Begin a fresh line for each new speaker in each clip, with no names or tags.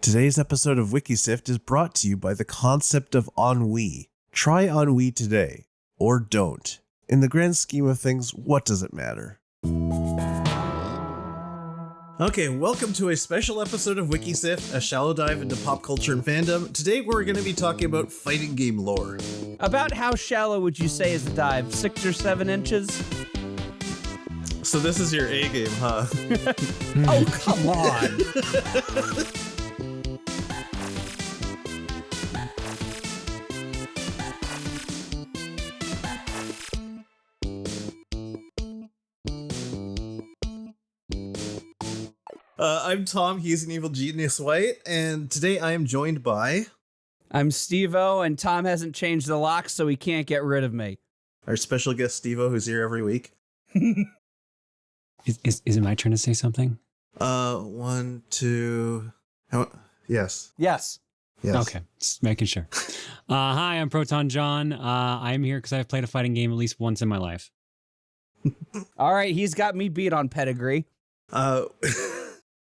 Today's episode of Wiki Sift is brought to you by the concept of ennui. Try ennui today, or don't. In the grand scheme of things, what does it matter? Okay, welcome to a special episode of Wiki Sift, a shallow dive into pop culture and fandom. Today we're going to be talking about fighting game lore.
About how shallow would you say is the dive? 6 or 7 inches?
So this is your A game, huh?
Oh, come on.
I'm Tom, he's an evil genius white, and today I am joined by...
I'm Stevo, and Tom hasn't changed the lock, so he can't get rid of me.
Our special guest Stevo, who's here every week.
Is it my turn to say something?
1, 2... Yes.
Yes.
Okay, just making sure. Hi, I'm Proton Jon. I'm here because I've played a fighting game at least once in my life.
All right, he's got me beat on pedigree.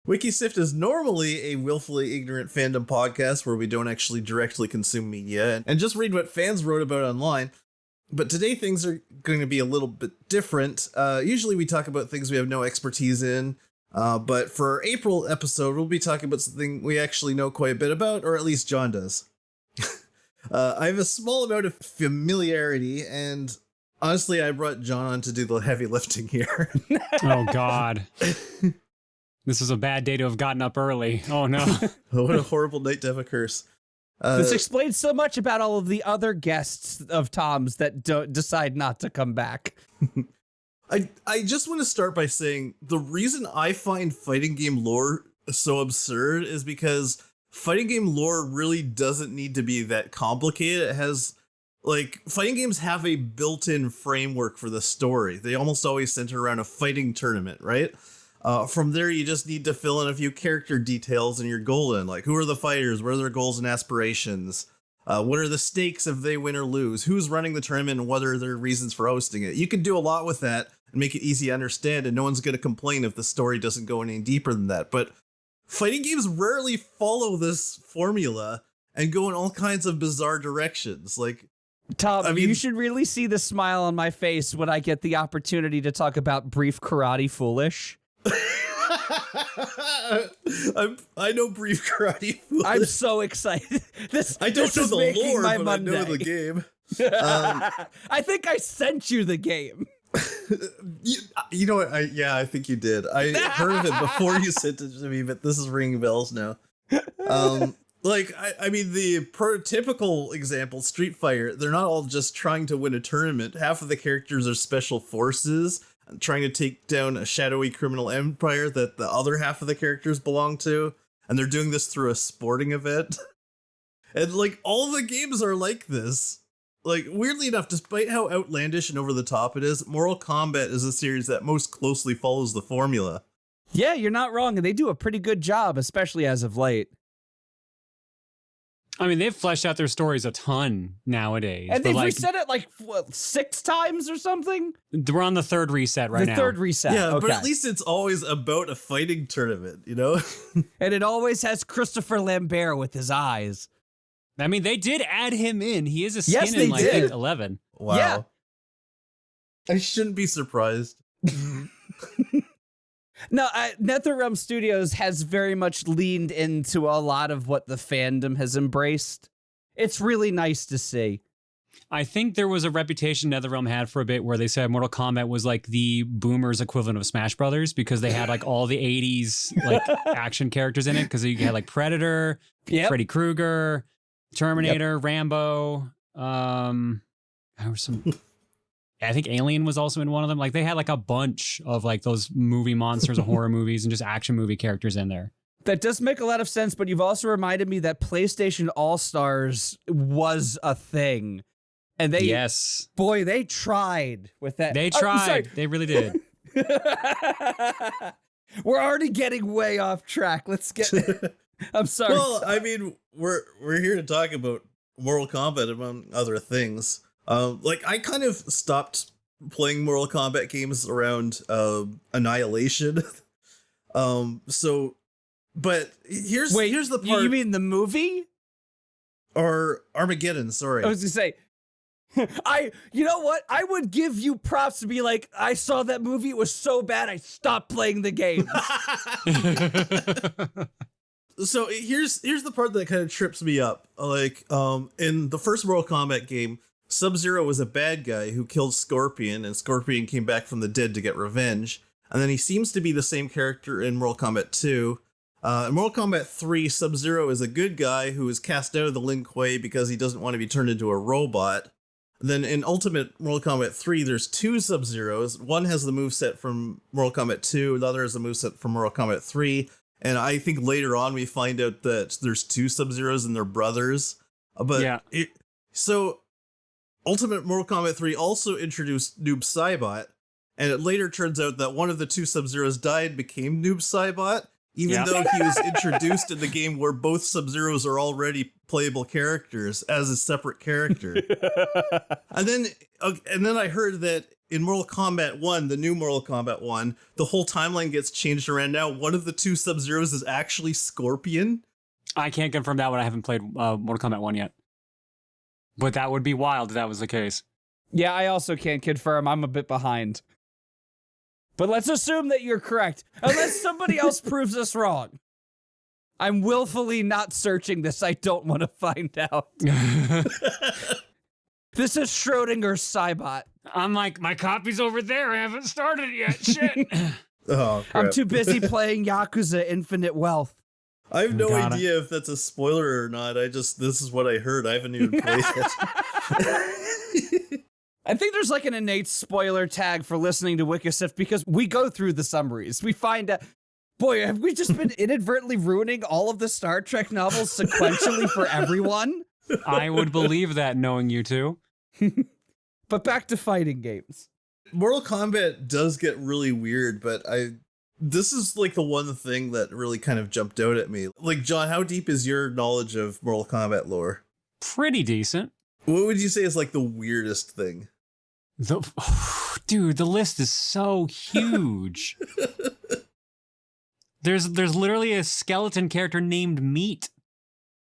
Wiki Sift is normally a willfully ignorant fandom podcast where we don't actually directly consume media and just read what fans wrote about online. But today things are going to be a little bit different. Usually we talk about things we have no expertise in. But for our April episode, we'll be talking about something we actually know quite a bit about, or at least John does. I have a small amount of familiarity, and honestly, I brought John on to do the heavy lifting here.
Oh, God. This was a bad day to have gotten up early. Oh, no.
What a horrible night to have a curse.
This explains so much about all of the other guests of Tom's that decide not to come back.
I just want to start by saying the reason I find fighting game lore so absurd is because fighting game lore really doesn't need to be that complicated. It has, fighting games have a built-in framework for the story. They almost always center around a fighting tournament, right? From there, you just need to fill in a few character details and you're golden. Like, who are the fighters? What are their goals and aspirations? What are the stakes if they win or lose? Who's running the tournament and what are their reasons for hosting it? You can do a lot with that and make it easy to understand, and no one's going to complain if the story doesn't go any deeper than that. But fighting games rarely follow this formula and go in all kinds of bizarre directions.
Tom, you should really see the smile on my face when I get the opportunity to talk about Brief Karate Foolish.
I know Brief Karate Foolish.
I'm so excited.
I don't know the lore, but
Monday.
I know the game.
I think I sent you the game.
You know what? I think you did. I heard of it before you sent it to me, but this is ringing bells now. The prototypical example, Street Fighter, they're not all just trying to win a tournament. Half of the characters are special forces trying to take down a shadowy criminal empire that the other half of the characters belong to, and they're doing this through a sporting event. And all the games are like this. Weirdly enough, despite how outlandish and over the top it is, Mortal Kombat is a series that most closely follows the formula.
Yeah, you're not wrong, and they do a pretty good job, especially as of late.
I mean, they've fleshed out their stories a ton nowadays.
And they've reset it 6 times or something?
We're on the 3rd reset right now.
The 3rd reset.
Yeah,
okay.
But at least it's always about a fighting tournament, you know?
And it always has Christopher Lambert with his eyes.
I mean, they did add him in. He is a skin in, I think, 11.
Wow.
Yeah.
I shouldn't be surprised.
No, NetherRealm Studios has very much leaned into a lot of what the fandom has embraced. It's really nice to see.
I think there was a reputation NetherRealm had for a bit where they said Mortal Kombat was like the boomers equivalent of Smash Brothers because they had all the 80s action characters in it, because you had Predator, Freddy Krueger, Terminator, Rambo. There was some... I think Alien was also in one of them. They had a bunch of those movie monsters of horror movies and just action movie characters in there.
That does make a lot of sense, but you've also reminded me that PlayStation All-Stars was a thing. And they, boy, they tried with that.
They tried. They really did.
We're already getting way off track. Let's get... I'm sorry.
Well, I mean, we're here to talk about Mortal Kombat among other things. I kind of stopped playing Mortal Kombat games around Annihilation. So But here's the part.
You mean the movie?
Or Armageddon, sorry.
I was gonna say, you know what? I would give you props to be like, I saw that movie, it was so bad, I stopped playing the game.
So here's the part that kind of trips me up. Like, in the first Mortal Kombat game, Sub-Zero was a bad guy who killed Scorpion, and Scorpion came back from the dead to get revenge. And then he seems to be the same character in Mortal Kombat 2. In Mortal Kombat 3, Sub-Zero is a good guy who is cast out of the Lin Kuei because he doesn't want to be turned into a robot. Then in Ultimate Mortal Kombat 3, there's two Sub-Zeros. One has the moveset from Mortal Kombat 2, the other has the moveset from Mortal Kombat 3. And I think later on we find out that there's two Sub-Zeros and they're brothers. So Ultimate Mortal Kombat 3 also introduced Noob Saibot, and it later turns out that one of the two Sub-Zeros died, became Noob Saibot, even though he was introduced in the game where both Sub-Zeros are already playable characters as a separate character. And then I heard that in Mortal Kombat 1, the new Mortal Kombat 1, the whole timeline gets changed around now. One of the two Sub-Zeros is actually Scorpion.
I can't confirm that one. I haven't played Mortal Kombat 1 yet. But that would be wild if that was the case.
Yeah, I also can't confirm. I'm a bit behind. But let's assume that you're correct, unless somebody else proves us wrong. I'm willfully not searching this. I don't want to find out. This is Schrodinger's Saibot.
I'm like, my copy's over there. I haven't started it yet. Shit.
Oh, crap.
I'm too busy playing Yakuza Infinite Wealth.
I have no idea if that's a spoiler or not. This is what I heard. I haven't even played it.
I think there's like an innate spoiler tag for listening to Wiki Sift because we go through the summaries. We find out, boy, have we just been inadvertently ruining all of the Star Trek novels sequentially for everyone?
I would believe that, knowing you two.
But back to fighting games.
Mortal Kombat does get really weird, but this is like the one thing that really kind of jumped out at me. Like, John, how deep is your knowledge of Mortal Kombat lore?
Pretty decent.
What would you say is like the weirdest thing?
Dude, the list is so huge. There's literally a skeleton character named Meat.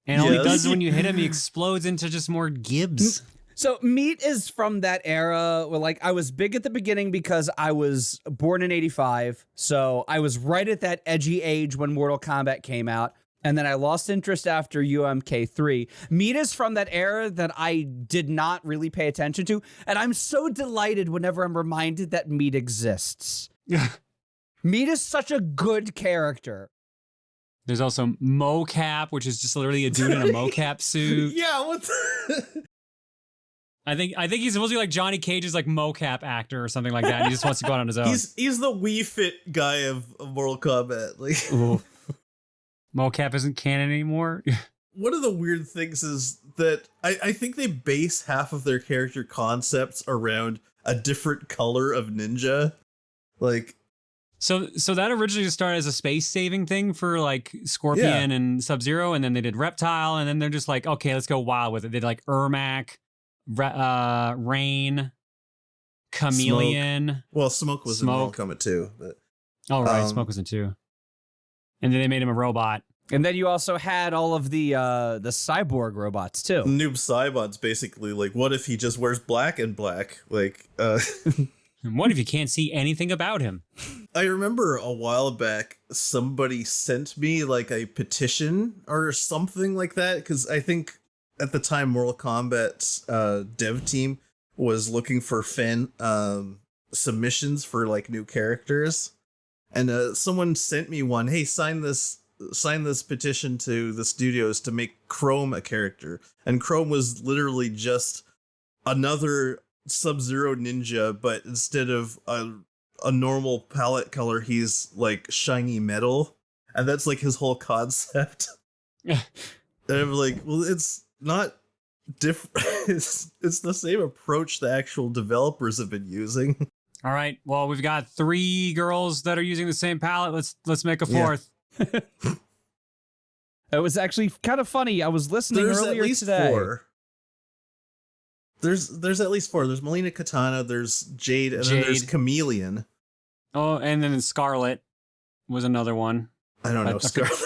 And all he does when you hit him, he explodes into just more gibs.
So Meat is from that era where, like, I was big at the beginning because I was born in 85. So I was right at that edgy age when Mortal Kombat came out. And then I lost interest after UMK3. Meat is from that era that I did not really pay attention to. And I'm so delighted whenever I'm reminded that Meat exists. Meat is such a good character.
There's also Mocap, which is just literally a dude in a mocap suit.
Yeah, what's
I think he's supposed to be like Johnny Cage's like mocap actor or something like that. And he just wants to go out on his own.
He's the Wii Fit guy of Mortal Kombat. Like,
mocap isn't canon anymore.
One of the weird things is that I think they base half of their character concepts around a different color of ninja. Like,
so that originally started as a space saving thing for like Scorpion and Sub-Zero, and then they did Reptile, and then they're just like, okay, let's go wild with it. They did like Ermac, Rain, Chameleon.
Smoke. Well, Smoke was in Mortal Kombat 2. But,
right, Smoke was in 2. And then they made him a robot.
And then you also had all of the cyborg robots too.
Noob Saibot's basically like, what if he just wears black and black? Like,
And what if you can't see anything about him?
I remember a while back, somebody sent me like a petition or something like that. Because I think at the time Mortal Kombat's dev team was looking for fan submissions for like new characters. And someone sent me one. Hey, sign this petition to the studios to make Chrome a character. And Chrome was literally just another Sub-Zero ninja, but instead of a normal palette color, he's like shiny metal. And that's like his whole concept. And I'm like, well, it's not different. It's the same approach the actual developers have been using.
All right. Well, we've got 3 girls that are using the same palette. Let's make a 4th.
It was actually kind of funny. I was listening earlier
at least
today.
4. There's at least 4. There's Melina Katana, there's Jade, and then there's Chameleon.
Oh, and then Scarlet was another one.
I don't know Scarlet.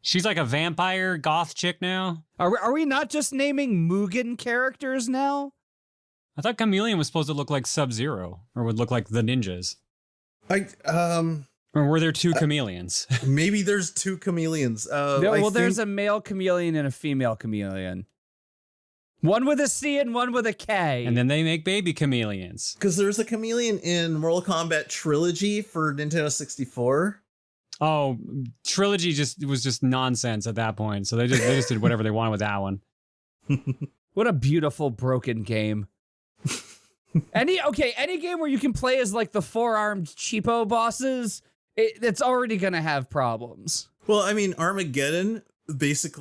She's like a vampire goth chick now.
Are we not just naming Mugen characters now?
I thought Chameleon was supposed to look like Sub-Zero, or would look like the ninjas. Or were there two chameleons?
Maybe there's two chameleons.
There's a male chameleon and a female chameleon. One with a C and one with a K.
And then they make baby chameleons.
Because there's a chameleon in Mortal Kombat Trilogy for Nintendo 64.
Oh, Trilogy was just nonsense at that point. So they just did whatever they wanted with that one.
What a beautiful broken game. Any game where you can play as like the four-armed cheapo bosses, it's already gonna have problems.
Well, I mean, Armageddon's basic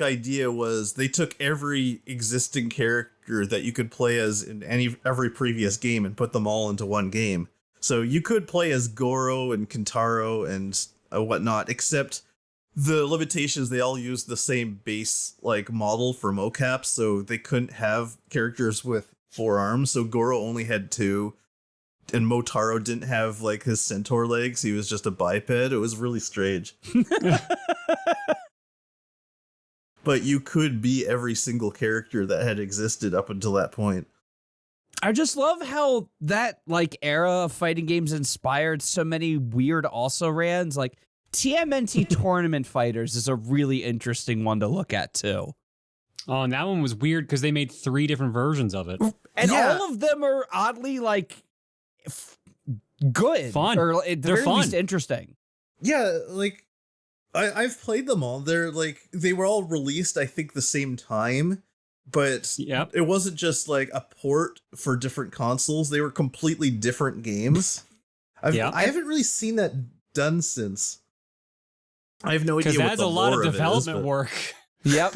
idea was they took every existing character that you could play as in every previous game and put them all into one game. So you could play as Goro and Kintaro and whatnot, except the limitations, they all used the same base like model for mocaps, so they couldn't have characters with 4 arms. So Goro only had 2, and Motaro didn't have like his centaur legs. He was just a biped. It was really strange. But you could be every single character that had existed up until that point.
I just love how that like era of fighting games inspired so many weird also-rans. Like TMNT Tournament Fighters is a really interesting one to look at too.
Oh, and that one was weird because they made 3 different versions of it.
And all of them are oddly like good.
Fun.
Or at the
They're
very
fun.
least interesting.
Yeah, like I've played them all. They were all released, I think, the same time, but it wasn't just like a port for different consoles. They were completely different games. I haven't really seen that done since. I have no idea what
that's
the
a lot of
lore
development
is,
work.
Yep.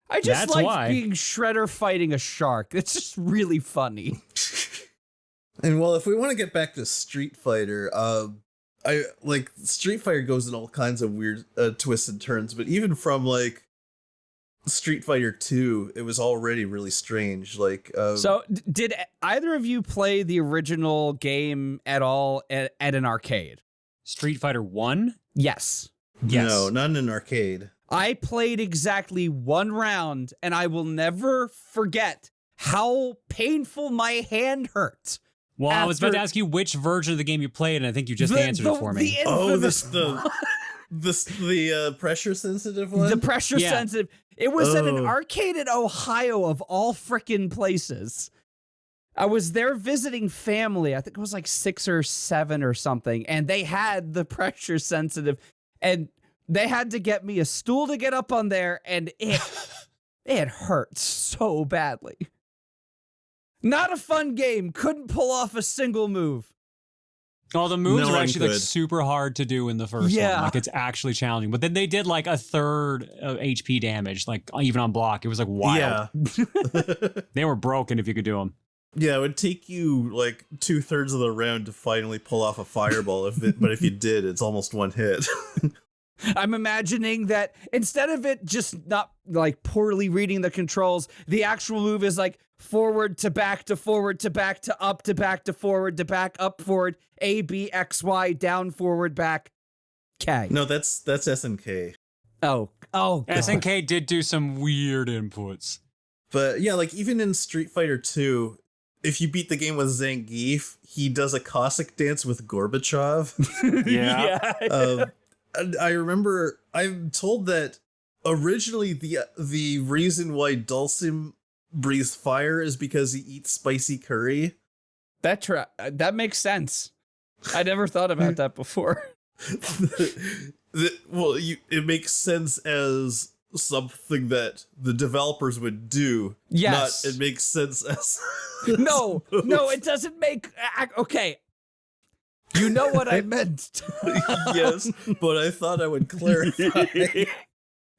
I just
That's
like
why.
being Shredder fighting a shark. It's just really funny.
And well, if we want to get back to Street Fighter, I like Street Fighter goes in all kinds of weird twists and turns, but even from like Street Fighter 2, it was already really strange. Like,
so did either of you play the original game at all at an arcade?
Street Fighter 1?
Yes.
No, not in an arcade.
I played exactly 1 round, and I will never forget how painful my hand hurt.
Well, I was about to ask you which version of the game you played, and I think you just answered it for me.
The pressure sensitive one?
The pressure sensitive. It was at an arcade in Ohio of all frickin' places. I was there visiting family. I think it was like 6 or 7 or something. And they had the pressure sensitive. And they had to get me a stool to get up on there. And it hurt so badly. Not a fun game. Couldn't pull off a single move.
Oh, the moves are actually like super hard to do in the first one. Like it's actually challenging. But then they did like 1/3 of HP damage, like even on block. It was like wild. Yeah. They were broken if you could do them.
Yeah, it would take you like 2/3 of the round to finally pull off a fireball. But if you did, it's almost one hit.
I'm imagining that instead of it just not like poorly reading the controls, the actual move is like forward to back to forward to back to up to back to forward to back up forward, A, B, X, Y, down, forward, back, K.
No, that's SNK.
Oh, God.
SNK did do some weird inputs.
But yeah, like even in Street Fighter 2, if you beat the game with Zangief, he does a Cossack dance with Gorbachev. I remember, I'm told that originally the reason why Dulcim breathes fire is because he eats spicy curry.
That makes sense. I never thought about that before.
It makes sense as something that the developers would do.
Yes.
Not it makes sense as
No, it doesn't make... Okay. You know what I meant.
Yes, but I thought I would clarify.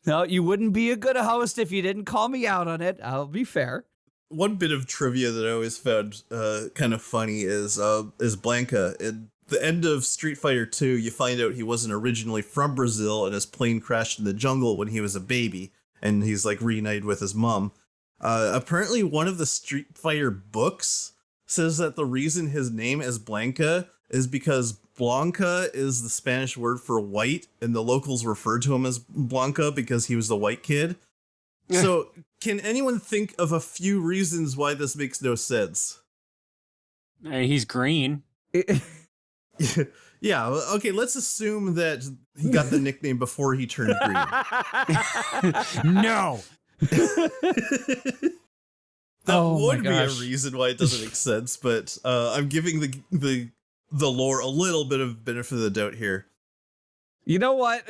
No, you wouldn't be a good host if you didn't call me out on it. I'll be fair.
One bit of trivia that I always found kind of funny is Blanca. At the end of Street Fighter 2, you find out he wasn't originally from Brazil and his plane crashed in the jungle when he was a baby, and he's like reunited with his mom. Apparently, one of the Street Fighter books says that the reason his name is Blanca is because Blanca is the Spanish word for white, and the locals referred to him as Blanca because he was the white kid. So, can anyone think of a few reasons why this makes no sense?
He's green.
Yeah, okay, let's assume that he got the nickname before he turned green.
No.
That would be a reason why it doesn't make sense, but I'm giving the lore a little bit of benefit of the doubt here.
You know what?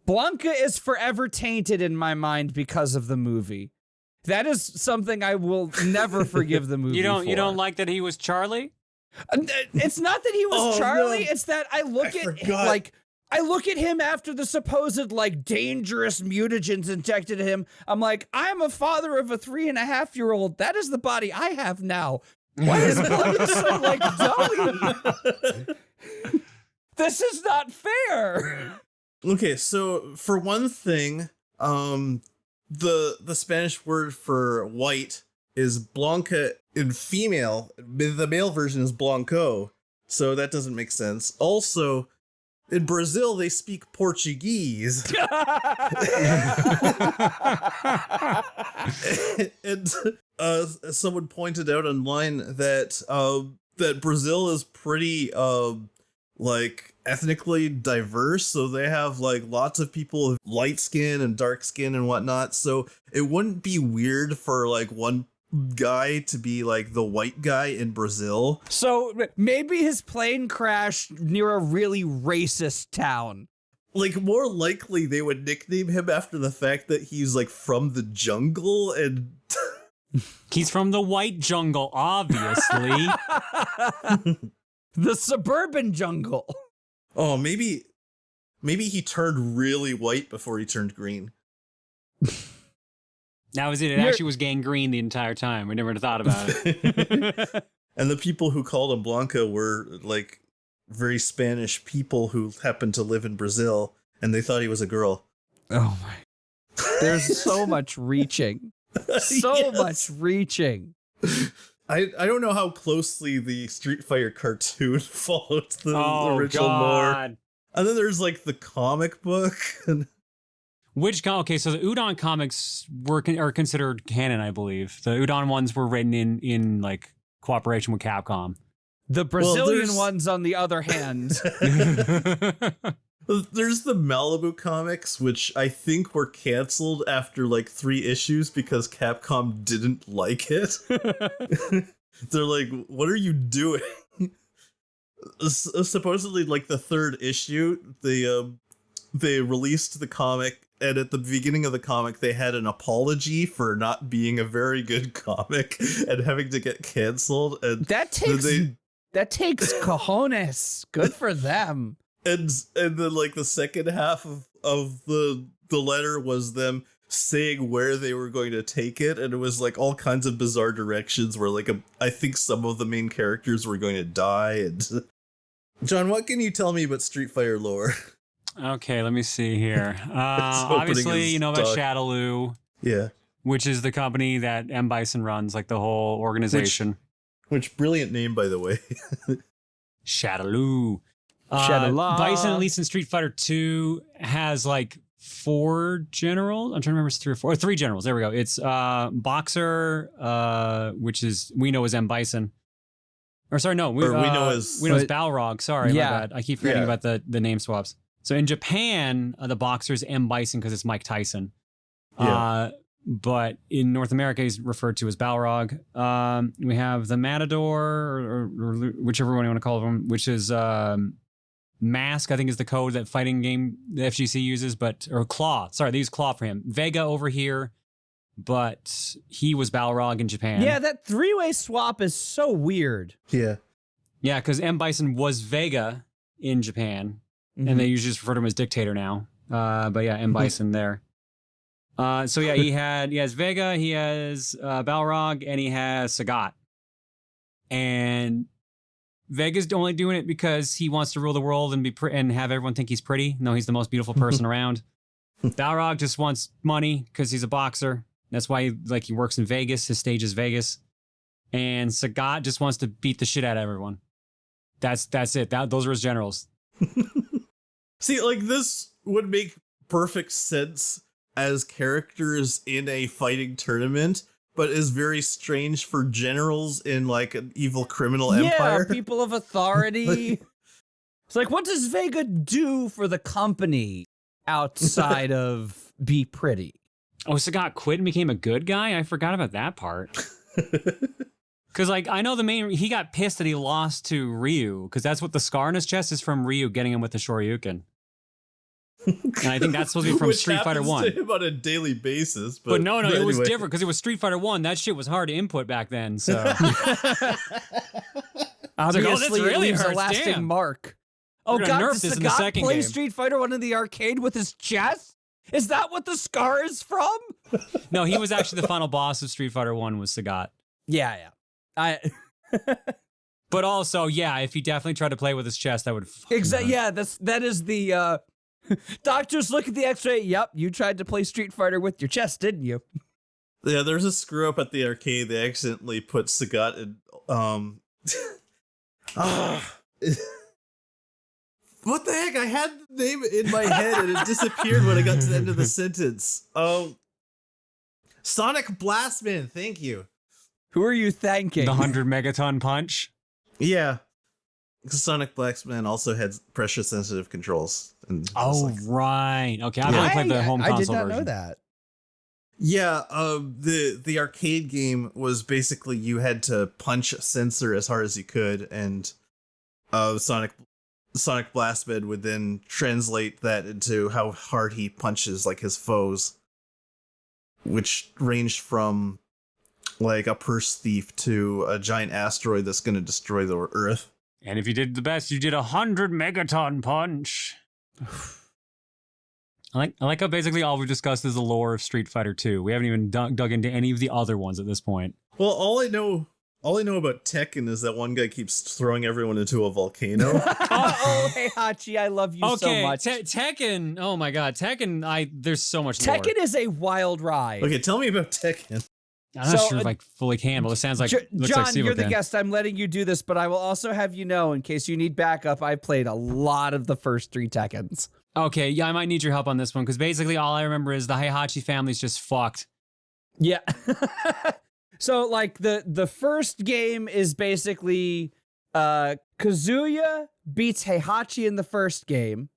Blanca is forever tainted in my mind because of the movie. That is something I will never forgive the movie.
You don't like that he was Charlie?
It's not that he was Charlie.
No.
It's that I look at him after the supposed like dangerous mutagens injected him. I'm like, I'm a father of a 3.5-year-old. That is the body I have now. Why is Blanca so like dummy? This is not fair.
Okay, so for one thing, the Spanish word for white is Blanca in female. The male version is Blanco, so that doesn't make sense. Also, in Brazil, they speak Portuguese. And someone pointed out online that that Brazil is pretty like ethnically diverse, so they have like lots of people with light skin and dark skin and whatnot, so it wouldn't be weird for like one guy to be like the white guy in Brazil.
So maybe his plane crashed near a really racist town.
Like, more likely they would nickname him after the fact that he's like from the jungle, and
He's from the white jungle, obviously.
The suburban jungle.
Oh, maybe he turned really white before he turned green.
That was it. It actually was gangrene the entire time. We never thought about it.
And the people who called him Blanca were like very Spanish people who happened to live in Brazil, and they thought he was a girl.
Oh my. There's so much reaching. So much reaching.
I don't know how closely the Street Fighter cartoon followed the original
God.
lore. And then there's like the comic book.
Okay, so the Udon comics are considered canon, I believe. The Udon ones were written in like cooperation with Capcom.
The Brazilian ones, on the other hand.
There's the Malibu comics, which I think were canceled after like 3 issues because Capcom didn't like it. They're like, what are you doing? Supposedly, like the 3rd issue, they released the comic, and at the beginning of the comic, they had an apology for not being a very good comic and having to get canceled. And
that takes cojones. Good for them.
And then like the second half of the letter was them saying where they were going to take it, and it was like all kinds of bizarre directions where like I think some of the main characters were going to die. And John, what can you tell me about Street Fighter lore?
Okay, let me see here. Obviously, you know about Shadaloo.
Yeah.
Which is the company that M. Bison runs, like the whole organization.
Which brilliant name, by the way.
Shadaloo.
Bison,
at least in Street Fighter 2, has like 4 generals. I'm trying to remember if it's 3 or 4. Or 3 generals. There we go. It's Boxer, which is we know as M. Bison. Or sorry, no. We know as Balrog. Sorry, my bad. I keep forgetting about the name swaps. So in Japan, the Boxer is M. Bison because it's Mike Tyson.
Yeah.
But in North America, he's referred to as Balrog. We have the Matador, or whichever one you want to call them, which is Mask, I think is the code that fighting game the FGC uses, or Claw. Sorry, they use Claw for him. Vega over here, but he was Balrog in Japan.
Yeah, that 3-way swap is so weird.
Yeah.
Yeah, because M. Bison was Vega in Japan, and they usually just refer to him as Dictator now. But yeah, M. Bison there. So yeah, he has Vega, he has Balrog, and he has Sagat. And Vega's only doing it because he wants to rule the world and and have everyone think he's pretty. No, he's the most beautiful person around. Balrog just wants money because he's a boxer. That's why he works in Vegas. His stage is Vegas. And Sagat just wants to beat the shit out of everyone. That's it. Those were his generals.
See, like, this would make perfect sense as characters in a fighting tournament, but is very strange for generals in like an evil criminal empire.
People of authority. It's like, what does Vega do for the company outside of be pretty?
Oh, Sagat quit and became a good guy? I forgot about that part. Because, like, I know he got pissed that he lost to Ryu, because that's what the scar in his chest is from Ryu getting him with the Shoryuken. And I think that's supposed to be from Street Fighter 1.
To him on a daily basis.
But no, it was different, because it was Street Fighter 1. That shit was hard to input back then, so.
Obviously,
this really
it leaves a
hurts,
lasting
damn.
mark. Oh,
We're
God,
gonna nerf
does
this in the
Sagat
second
play
game.
Street Fighter 1 in the arcade with his chest? Is that what the scar is from?
No, he was actually the final boss of Street Fighter 1 was Sagat.
Yeah.
But also, yeah, if he definitely tried to play with his chest, that would
Exactly. Yeah, that is the doctors look at the X-ray. Yep, you tried to play Street Fighter with your chest, didn't you?
Yeah, there's a screw up at the arcade. They accidentally put Sagat in. What the heck? I had the name in my head and it disappeared when I got to the end of the sentence. Oh, Sonic Blastman. Thank you.
Who are you thanking?
The 100 megaton punch.
Yeah. Sonic Blastman also had pressure sensitive controls. And
Right. Okay, I've only played the home console version.
I did not know that.
Yeah, the arcade game was basically you had to punch a sensor as hard as you could, and Sonic Blastman would then translate that into how hard he punches like his foes, which ranged from like a purse thief to a giant asteroid that's going to destroy the Earth.
And if you did the best, you did 100 megaton punch. I like how basically all we've discussed is the lore of Street Fighter 2. We haven't even dug into any of the other ones at this point.
Well, all I know about Tekken is that one guy keeps throwing everyone into a volcano.
Hey Hachi, I love you so much.
Tekken. Oh my God, Tekken. There's so much lore.
Tekken is a wild ride.
Okay, tell me about Tekken.
I'm not sure if I fully can, but it sounds like
John,
looks like Stevo
you're the
can.
guest. I'm letting you do this, but I will also have you know, in case you need backup, I played a lot of the first 3 Tekkens.
Okay, yeah, I might need your help on this one, because basically all I remember is the Heihachi family's just fucked.
Yeah. So, like, the first game is basically Kazuya beats Heihachi in the first game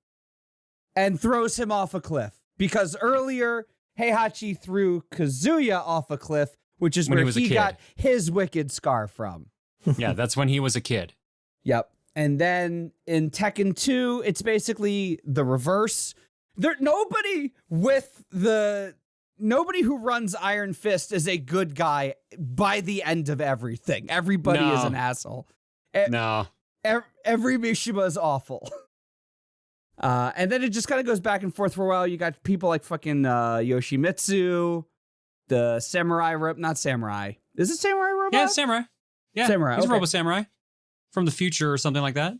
and throws him off a cliff. Because earlier, Heihachi threw Kazuya off a cliff, which is where he got his wicked scar from.
Yeah, that's when he was a kid.
Yep. And then in Tekken 2, it's basically the reverse. Nobody who runs Iron Fist is a good guy by the end of everything. Everybody is an asshole.
No.
Every Mishima is awful. And then it just kind of goes back and forth for a while. You got people like fucking Yoshimitsu, the samurai not samurai. Is it samurai robot?
Yeah, samurai. Yeah,
samurai.
He's a robot samurai from the future or something like that.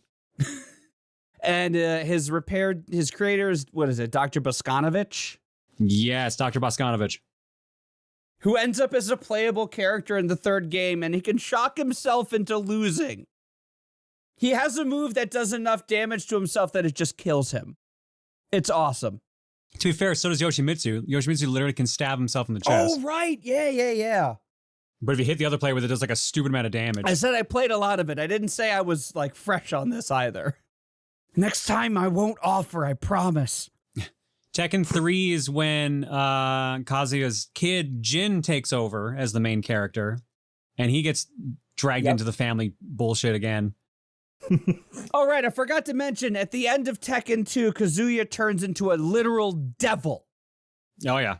And his creator is, what is it, Dr. Boskanovich?
Yes, Dr. Boskanovich.
Who ends up as a playable character in the third game, and he can shock himself into losing. He has a move that does enough damage to himself that it just kills him. It's awesome.
To be fair, so does Yoshimitsu. Yoshimitsu literally can stab himself in the chest.
Oh, right. Yeah.
But if you hit the other player with it, does like a stupid amount of damage.
I said I played a lot of it. I didn't say I was like fresh on this either. Next time I won't offer, I promise.
Tekken 3 is when Kazuya's kid, Jin, takes over as the main character. And he gets dragged into the family bullshit again.
All right, I forgot to mention, at the end of Tekken 2, Kazuya turns into a literal devil.
Oh, yeah.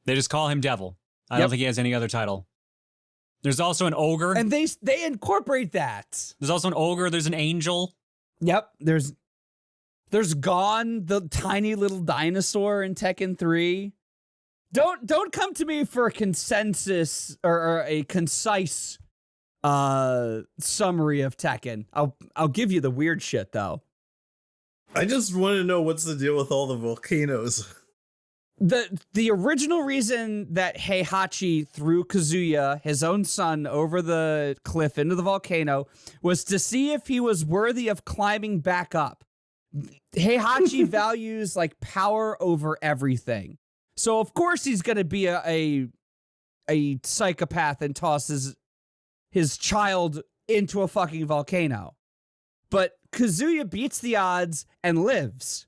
They just call him Devil. I don't think he has any other title. There's also an ogre.
And they incorporate that.
There's also an ogre. There's an angel.
Yep. There's Gon, the tiny little dinosaur in Tekken 3. Don't come to me for a consensus or a concise summary of Tekken. I'll give you the weird shit though.
I just want to know what's the deal with all the volcanoes.
The original reason that Heihachi threw Kazuya, his own son, over the cliff into the volcano was to see if he was worthy of climbing back up. Heihachi values like power over everything. So of course he's going to be a psychopath and tosses his child into a fucking volcano. But Kazuya beats the odds and lives.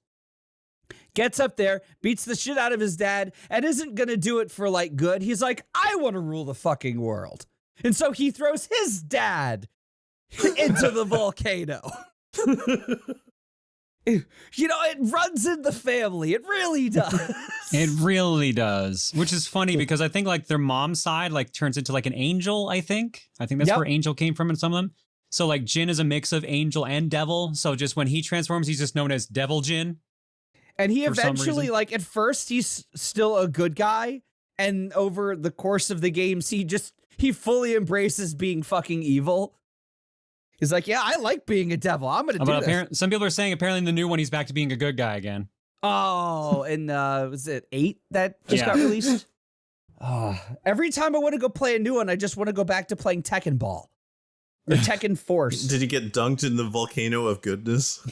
Gets up there, beats the shit out of his dad, and isn't gonna do it for like good. He's like, I want to rule the fucking world. And so he throws his dad into the volcano. You know, it runs in the family. It really does.
It really does. Which is funny because I think like their mom's side like turns into like an angel, I think. I think that's where angel came from in some of them. So like Jin is a mix of angel and devil. So just when he transforms, he's just known as Devil Jin.
And he eventually, like, at first, he's still a good guy. And over the course of the games, he fully embraces being fucking evil. He's like, yeah, I like being a devil. I'm going to do this.
Some people are saying apparently in the new one, he's back to being a good guy again.
Oh, and was it 8 that just got released? Every time I want to go play a new one, I just want to go back to playing Tekken Ball. Or Tekken Force.
Did he get dunked in the volcano of goodness?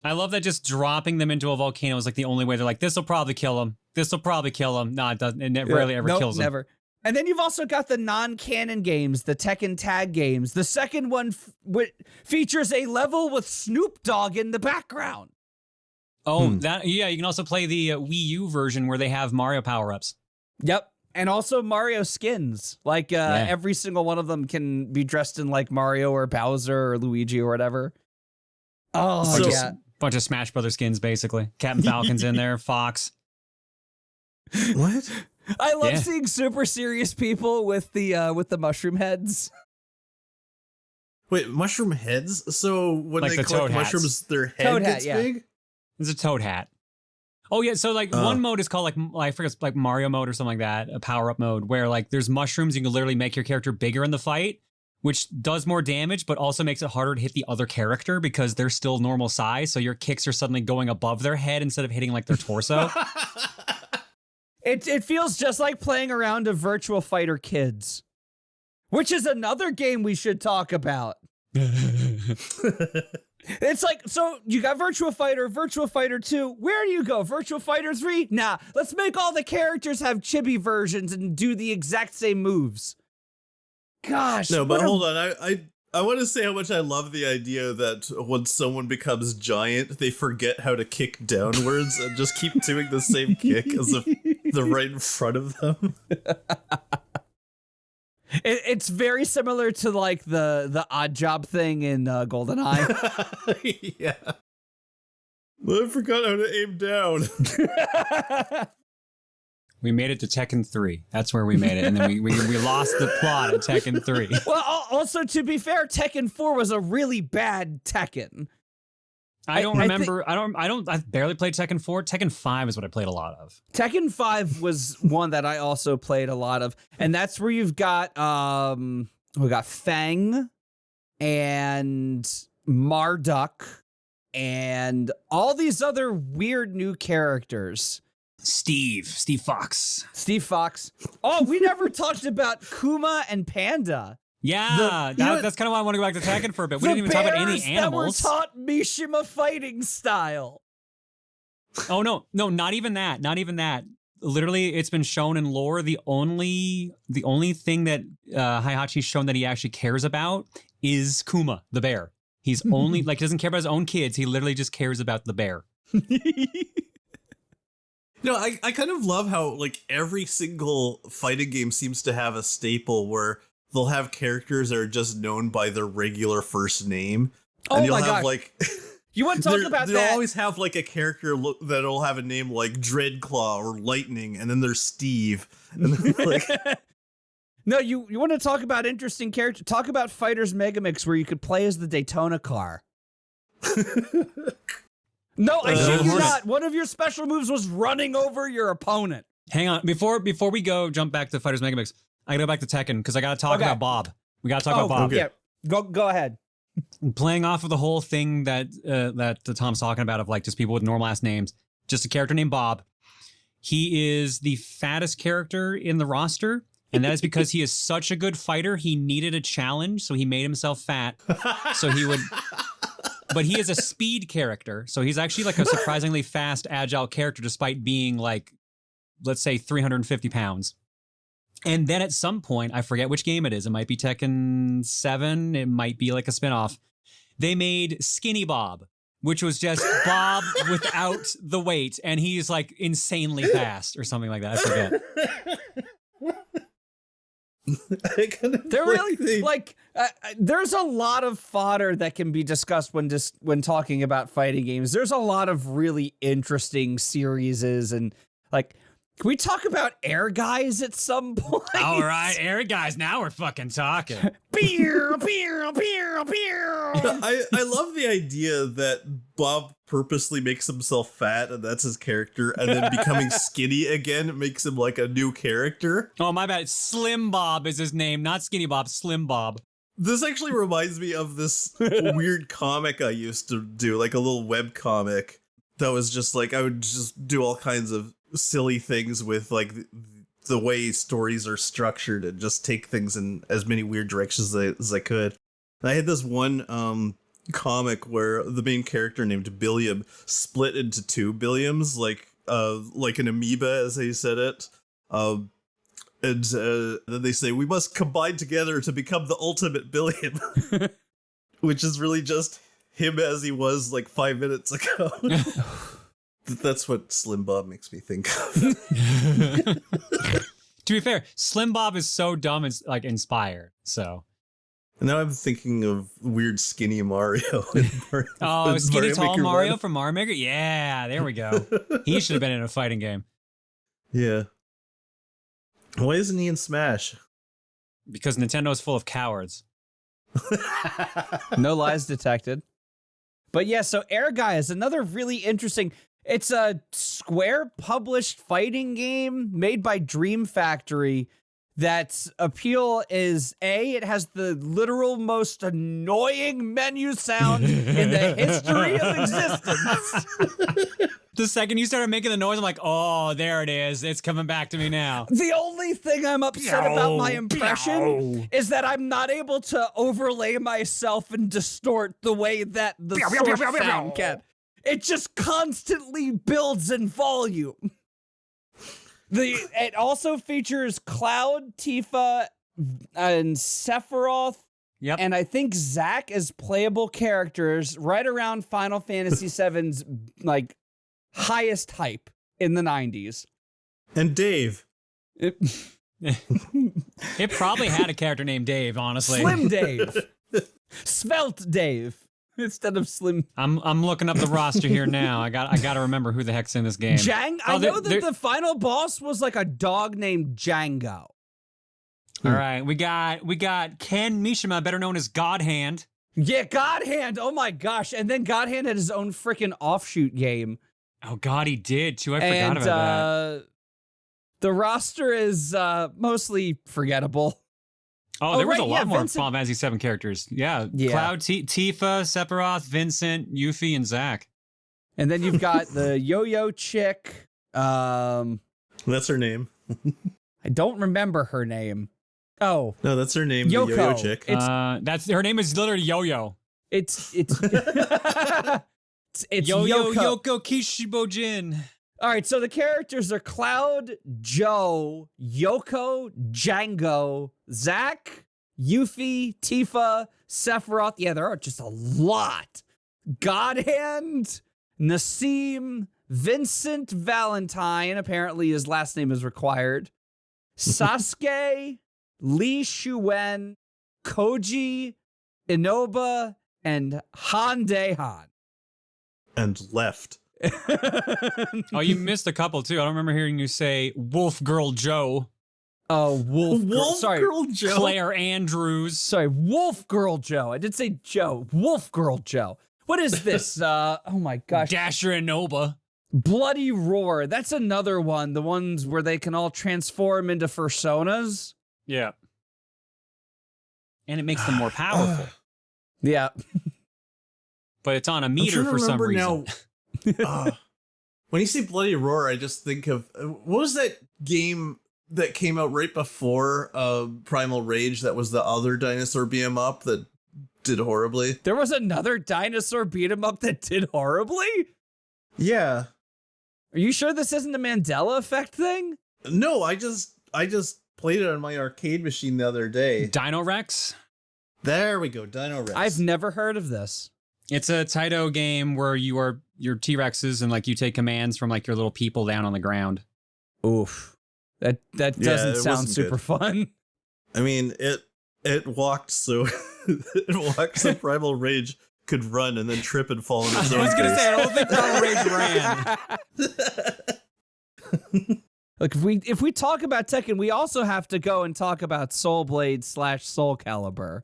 I love that just dropping them into a volcano is like the only way. They're like, this will probably kill him. This will probably kill him. No, it doesn't. It rarely ever kills him.
Never. And then you've also got the non-canon games, the Tekken tag games. The second one features a level with Snoop Dogg in the background.
Oh, you can also play the Wii U version where they have Mario power-ups.
Yep. And also Mario skins. Like every single one of them can be dressed in like Mario or Bowser or Luigi or whatever. Oh, yeah.
Bunch of Smash Brothers skins, basically. Captain Falcon's in there, Fox.
What?
I love seeing super serious people with the mushroom heads.
Wait, mushroom heads? So when
like
they collect mushrooms, their head gets big?
It's a toad hat. Oh yeah, so like one mode is called like I forget, like Mario mode or something like that, a power-up mode, where like there's mushrooms, you can literally make your character bigger in the fight, which does more damage, but also makes it harder to hit the other character because they're still normal size. So your kicks are suddenly going above their head instead of hitting like their torso.
It feels just like playing around a Virtua Fighter Kids, which is another game we should talk about. It's like, so you got Virtua Fighter 2. Where do you go? Virtua Fighter 3? Nah, let's make all the characters have chibi versions and do the exact same moves. Gosh.
No, but hold on. I want to say how much I love the idea that when someone becomes giant, they forget how to kick downwards and just keep doing the same kick as if they're right in front of them.
It's very similar to like the odd job thing in GoldenEye.
Yeah. I forgot how to aim down.
We made it to Tekken 3. That's where we made it. And then we lost the plot at Tekken 3.
Well, also, to be fair, Tekken 4 was a really bad Tekken.
I don't remember. I barely played Tekken 4. Tekken 5 is what I played a lot of.
Tekken 5 was one that I also played a lot of. And that's where you've got, we got Fang and Marduk and all these other weird new characters.
Steve Fox.
Oh, we never talked about Kuma and Panda.
Yeah, that's kind of why I want to go back to Tekken for a bit. We didn't even talk about any animals.
That were taught Mishima fighting style.
Oh no, not even that. Literally, it's been shown in lore. The only thing that Heihachi's shown that he actually cares about is Kuma, the bear. He's only like he doesn't care about his own kids. He literally just cares about the bear.
No, I kind of love how like every single fighting game seems to have a staple where they'll have characters that are just known by their regular first name. And you'll have like
you want to talk about that?
They'll always have like a character that'll have a name like Dreadclaw or Lightning, and then there's Steve. And then, like,
no, you want to talk about interesting characters? Talk about Fighters Megamix, where you could play as the Daytona car. No, I shit you not. One of your special moves was running over your opponent.
Hang on, before we jump back to Fighters Megamix, I gotta go back to Tekken because I gotta talk about Bob. We gotta talk about Bob.
Yeah, go ahead.
Playing off of the whole thing that Tom's talking about of like just people with normal ass names. just a character named Bob. He is the fattest character in the roster, and that is because he is such a good fighter. He needed a challenge, so he made himself fat. So he would, but he is a speed character, so he's actually like a surprisingly fast, agile character, despite being like, let's say, 350 pounds. And then at some point, I forget which game it is. It might be Tekken 7. It might be like a spinoff. They made Skinny Bob, which was just Bob without the weight, and he's like insanely fast or something like that. I forget.
They're really like there's a lot of fodder that can be discussed when talking about fighting games. There's a lot of really interesting series and like. Can we talk about Ehrgeiz at some point?
All right, Ehrgeiz, now we're fucking talking.
Beer, beer, beer, beer.
I love the idea that Bob purposely makes himself fat and that's his character, and then becoming skinny again makes him like a new character.
Oh, my bad. Slim Bob is his name, not Skinny Bob, Slim Bob.
This actually reminds me of this weird comic I used to do, like a little web comic that was just like, I would just do all kinds of silly things with like the way stories are structured and just take things in as many weird directions as I could. And I had this one comic where the main character named Billiam split into two Billiams, like an amoeba, as they said it. And then they say, we must combine together to become the ultimate Billiam, which is really just him as he was like 5 minutes ago. That's what Slim Bob makes me think of.
To be fair, Slim Bob is so dumb and like inspired. So
now I'm thinking of weird skinny Mario.
Oh, skinny
Mario
tall
Maker
Mario
1.
from Mario Maker? Yeah, there we go. He should have been in a fighting game.
Yeah. Why isn't he in Smash?
Because Nintendo's full of cowards.
No lies detected. But yeah, so Ehrgeiz is another really interesting. It's a Square published fighting game made by Dream Factory. That's appeal is it has the literal most annoying menu sound in the history of existence.
The second you started making the noise, I'm like, oh, there it is. It's coming back to me now.
The only thing I'm upset about my impression is that I'm not able to overlay myself and distort the way that the source sound can. It just constantly builds in volume. It also features Cloud, Tifa, and Sephiroth.
Yep.
And I think Zack as playable characters right around Final Fantasy VII's like highest hype in the 90s.
And Dave.
It probably had a character named Dave, honestly.
Slim Dave. Svelte Dave. Instead of Slim.
I'm looking up the roster here now. I got to remember who the heck's in this game.
I know that the final boss was like a dog named Django.
All right, we got Ken Mishima, better known as God Hand.
Yeah, God Hand. Oh my gosh. And then God Hand had his own freaking offshoot game.
Oh God, he did too. I forgot about that.
The roster is mostly forgettable.
Oh, there was a lot more
Vincent.
Final Fantasy VII characters. Yeah. Cloud, Tifa, Sephiroth, Vincent, Yuffie, and Zack.
And then you've got the yo-yo chick.
That's her name.
I don't remember her name. Oh.
No, that's her name,
Yoko.
the yo-yo chick.
That's her name is literally Yo-Yo.
It's it's
Yo-Yo
Yoko.
Yoko Kishibojin.
All right, so the characters are Cloud, Joe, Yoko, Django, Zack, Yuffie, Tifa, Sephiroth. Yeah, there are just a lot. Godhand, Nassim, Vincent Valentine. Apparently his last name is required. Sasuke, Lee Shuen, Koji, Inoba, and Han Daehan.
And left.
Oh, you missed a couple too. I don't remember hearing you say Wolf Girl Joe.
Oh, Wolf
Girl Joe.
Claire Andrews.
Sorry, Wolf Girl Joe. I did say Joe. Wolf Girl Joe. What is this? Oh my gosh.
Dasher and Noba.
Bloody Roar. That's another one. The ones where they can all transform into personas.
Yeah. And it makes them more powerful.
Yeah.
But it's on a meter for some reason.
Now, when you say Bloody Roar, I just think of what was that game that came out right before Primal Rage? That was the other dinosaur beat 'em up that did horribly.
There was another dinosaur beat 'em up that did horribly?
Yeah.
Are you sure this isn't the Mandela effect thing?
No, I just played it on my arcade machine the other day.
Dino Rex?
There we go, Dino Rex.
I've never heard of this.
It's a Taito game where you're T-Rexes and like you take commands from like your little people down on the ground.
Oof. That doesn't sound super fun.
I mean, it walked so Primal Rage could run and then trip and fall in its own
I was gonna say I don't think Primal Rage ran.
Look, if we talk about Tekken, we also have to go and talk about Soul Blade / Soul Calibur.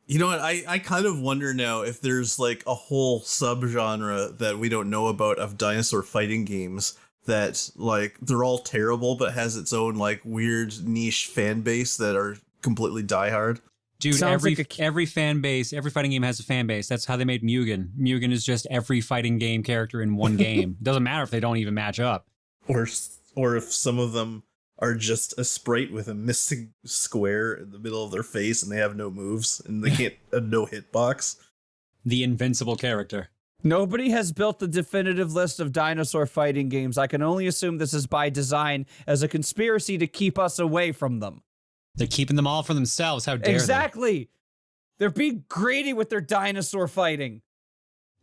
You know what? I kind of wonder now if there's like a whole subgenre that we don't know about of dinosaur fighting games that like they're all terrible but has its own like weird niche fan base that are completely diehard.
Dude, every fan base, every fighting game has a fan base. That's how they made Mugen. Mugen is just every fighting game character in one game. Doesn't matter if they don't even match up.
Or if some of them are just a sprite with a missing square in the middle of their face and they have no moves and they can't no hitbox.
The invincible character.
Nobody has built the definitive list of dinosaur fighting games. I can only assume this is by design as a conspiracy to keep us away from them.
They're keeping them all for themselves. How dare they?
Exactly. They're being greedy with their dinosaur fighting.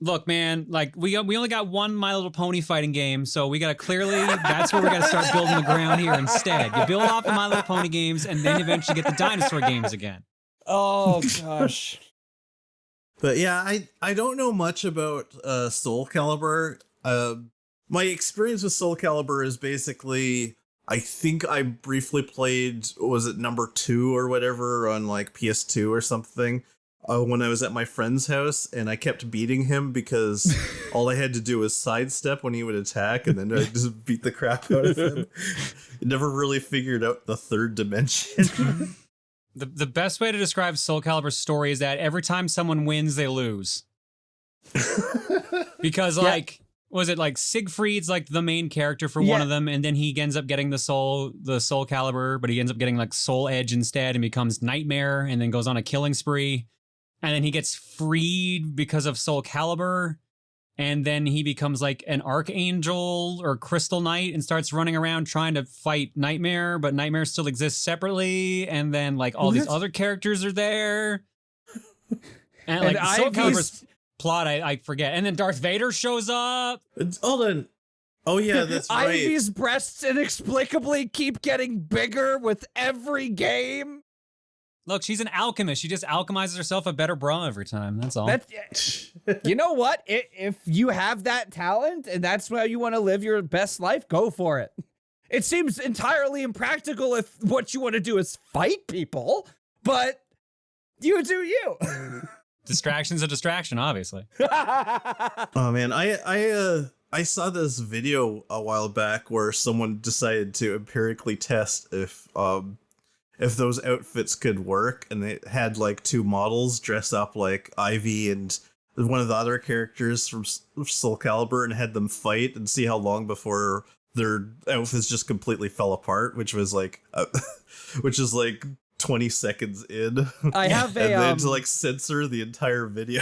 Look, man, like we only got one My Little Pony fighting game, so we gotta that's where we gotta start building the ground here instead. You build off the My Little Pony games and then eventually get the dinosaur games again.
Oh gosh.
But yeah, I don't know much about Soul Calibur. My experience with Soul Calibur is basically I think I briefly played, was it number 2 or whatever on like PS2 or something. When I was at my friend's house and I kept beating him because all I had to do was sidestep when he would attack and then I just beat the crap out of him. Never really figured out the third dimension.
The best way to describe Soul Calibur's story is that every time someone wins, they lose. Because like, was it like Siegfried's like the main character for one of them and then he ends up getting the Soul Calibur, but he ends up getting like Soul Edge instead and becomes Nightmare and then goes on a killing spree. And then he gets freed because of Soul Calibur. And then he becomes like an Archangel or Crystal Knight and starts running around trying to fight Nightmare, but Nightmare still exists separately. And then like all these other characters are there. And like Soul Calibur's plot, I forget. And then Darth Vader shows up.
Hold on. Oh yeah, that's right.
Ivy's breasts inexplicably keep getting bigger with every game.
Look, she's an alchemist. She just alchemizes herself a better bra every time. That's all.
You know what? If you have that talent and that's how you want to live your best life, go for it. It seems entirely impractical if what you want to do is fight people, but you do you.
Distraction's a distraction, obviously.
Oh man, I saw this video a while back where someone decided to empirically test if those outfits could work, and they had like 2 models dress up like Ivy and one of the other characters from Soul Calibur and had them fight and see how long before their outfits just completely fell apart, which was like which is like 20 seconds in.
I have
and then to like censor the entire video.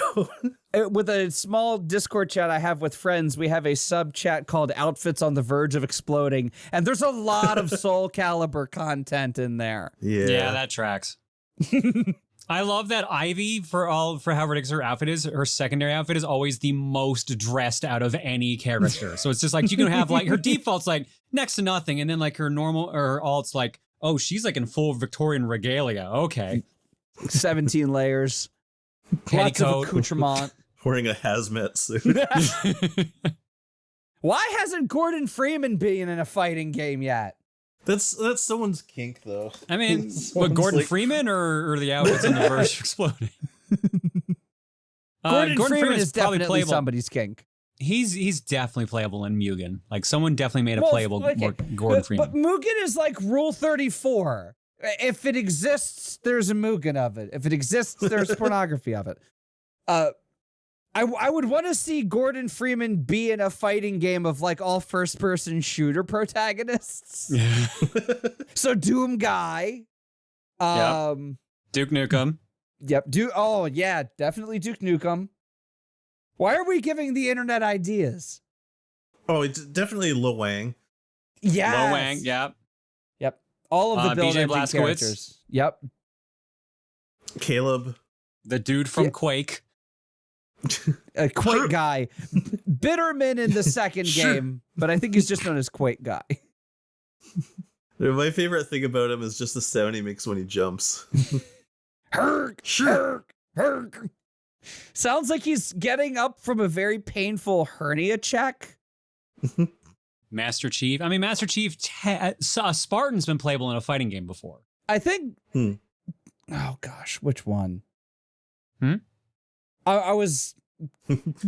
With a small Discord chat I have with friends, we have a sub chat called Outfits on the Verge of Exploding, and there's a lot of Soul Calibur content in there.
Yeah, that tracks. I love that Ivy, for how ridiculous her outfit is, her secondary outfit is always the most dressed out of any character. So it's just like you can have like her default's like next to nothing, and then like her normal or alt's like, oh, she's like in full Victorian regalia. Okay.
17 layers. Lots of accoutrement.
Wearing a hazmat suit.
Why hasn't Gordon Freeman been in a fighting game yet?
That's someone's kink, though.
I mean, what, Gordon Freeman or the outfits on the verge of exploding?
Gordon Freeman is definitely playable. Somebody's kink.
He's definitely playable in Mugen. Like someone definitely made a playable Gordon Freeman.
But Mugen is like Rule 34. If it exists, there's a Mugen of it. If it exists, there's pornography of it. I would want to see Gordon Freeman be in a fighting game of like all first-person shooter protagonists. So Doom Guy.
Duke Nukem.
Yep. Oh yeah, definitely Duke Nukem. Why are we giving the internet ideas?
Oh, it's definitely Lo Wang.
Yeah.
Lo Wang. Yep.
Yep. All of the Build
BJ
Engine
Blazkowicz.
characters. Yep.
Caleb.
The dude from Quake.
A Quake guy. Bitterman in the second game, but I think he's just known as Quake guy.
My favorite thing about him is just the sound he makes when he jumps.
Herk, herk, herk. Sounds like he's getting up from a very painful hernia check.
Master Chief. I mean, Master Chief, Spartan's been playable in a fighting game before.
I think. Oh gosh, which one? I was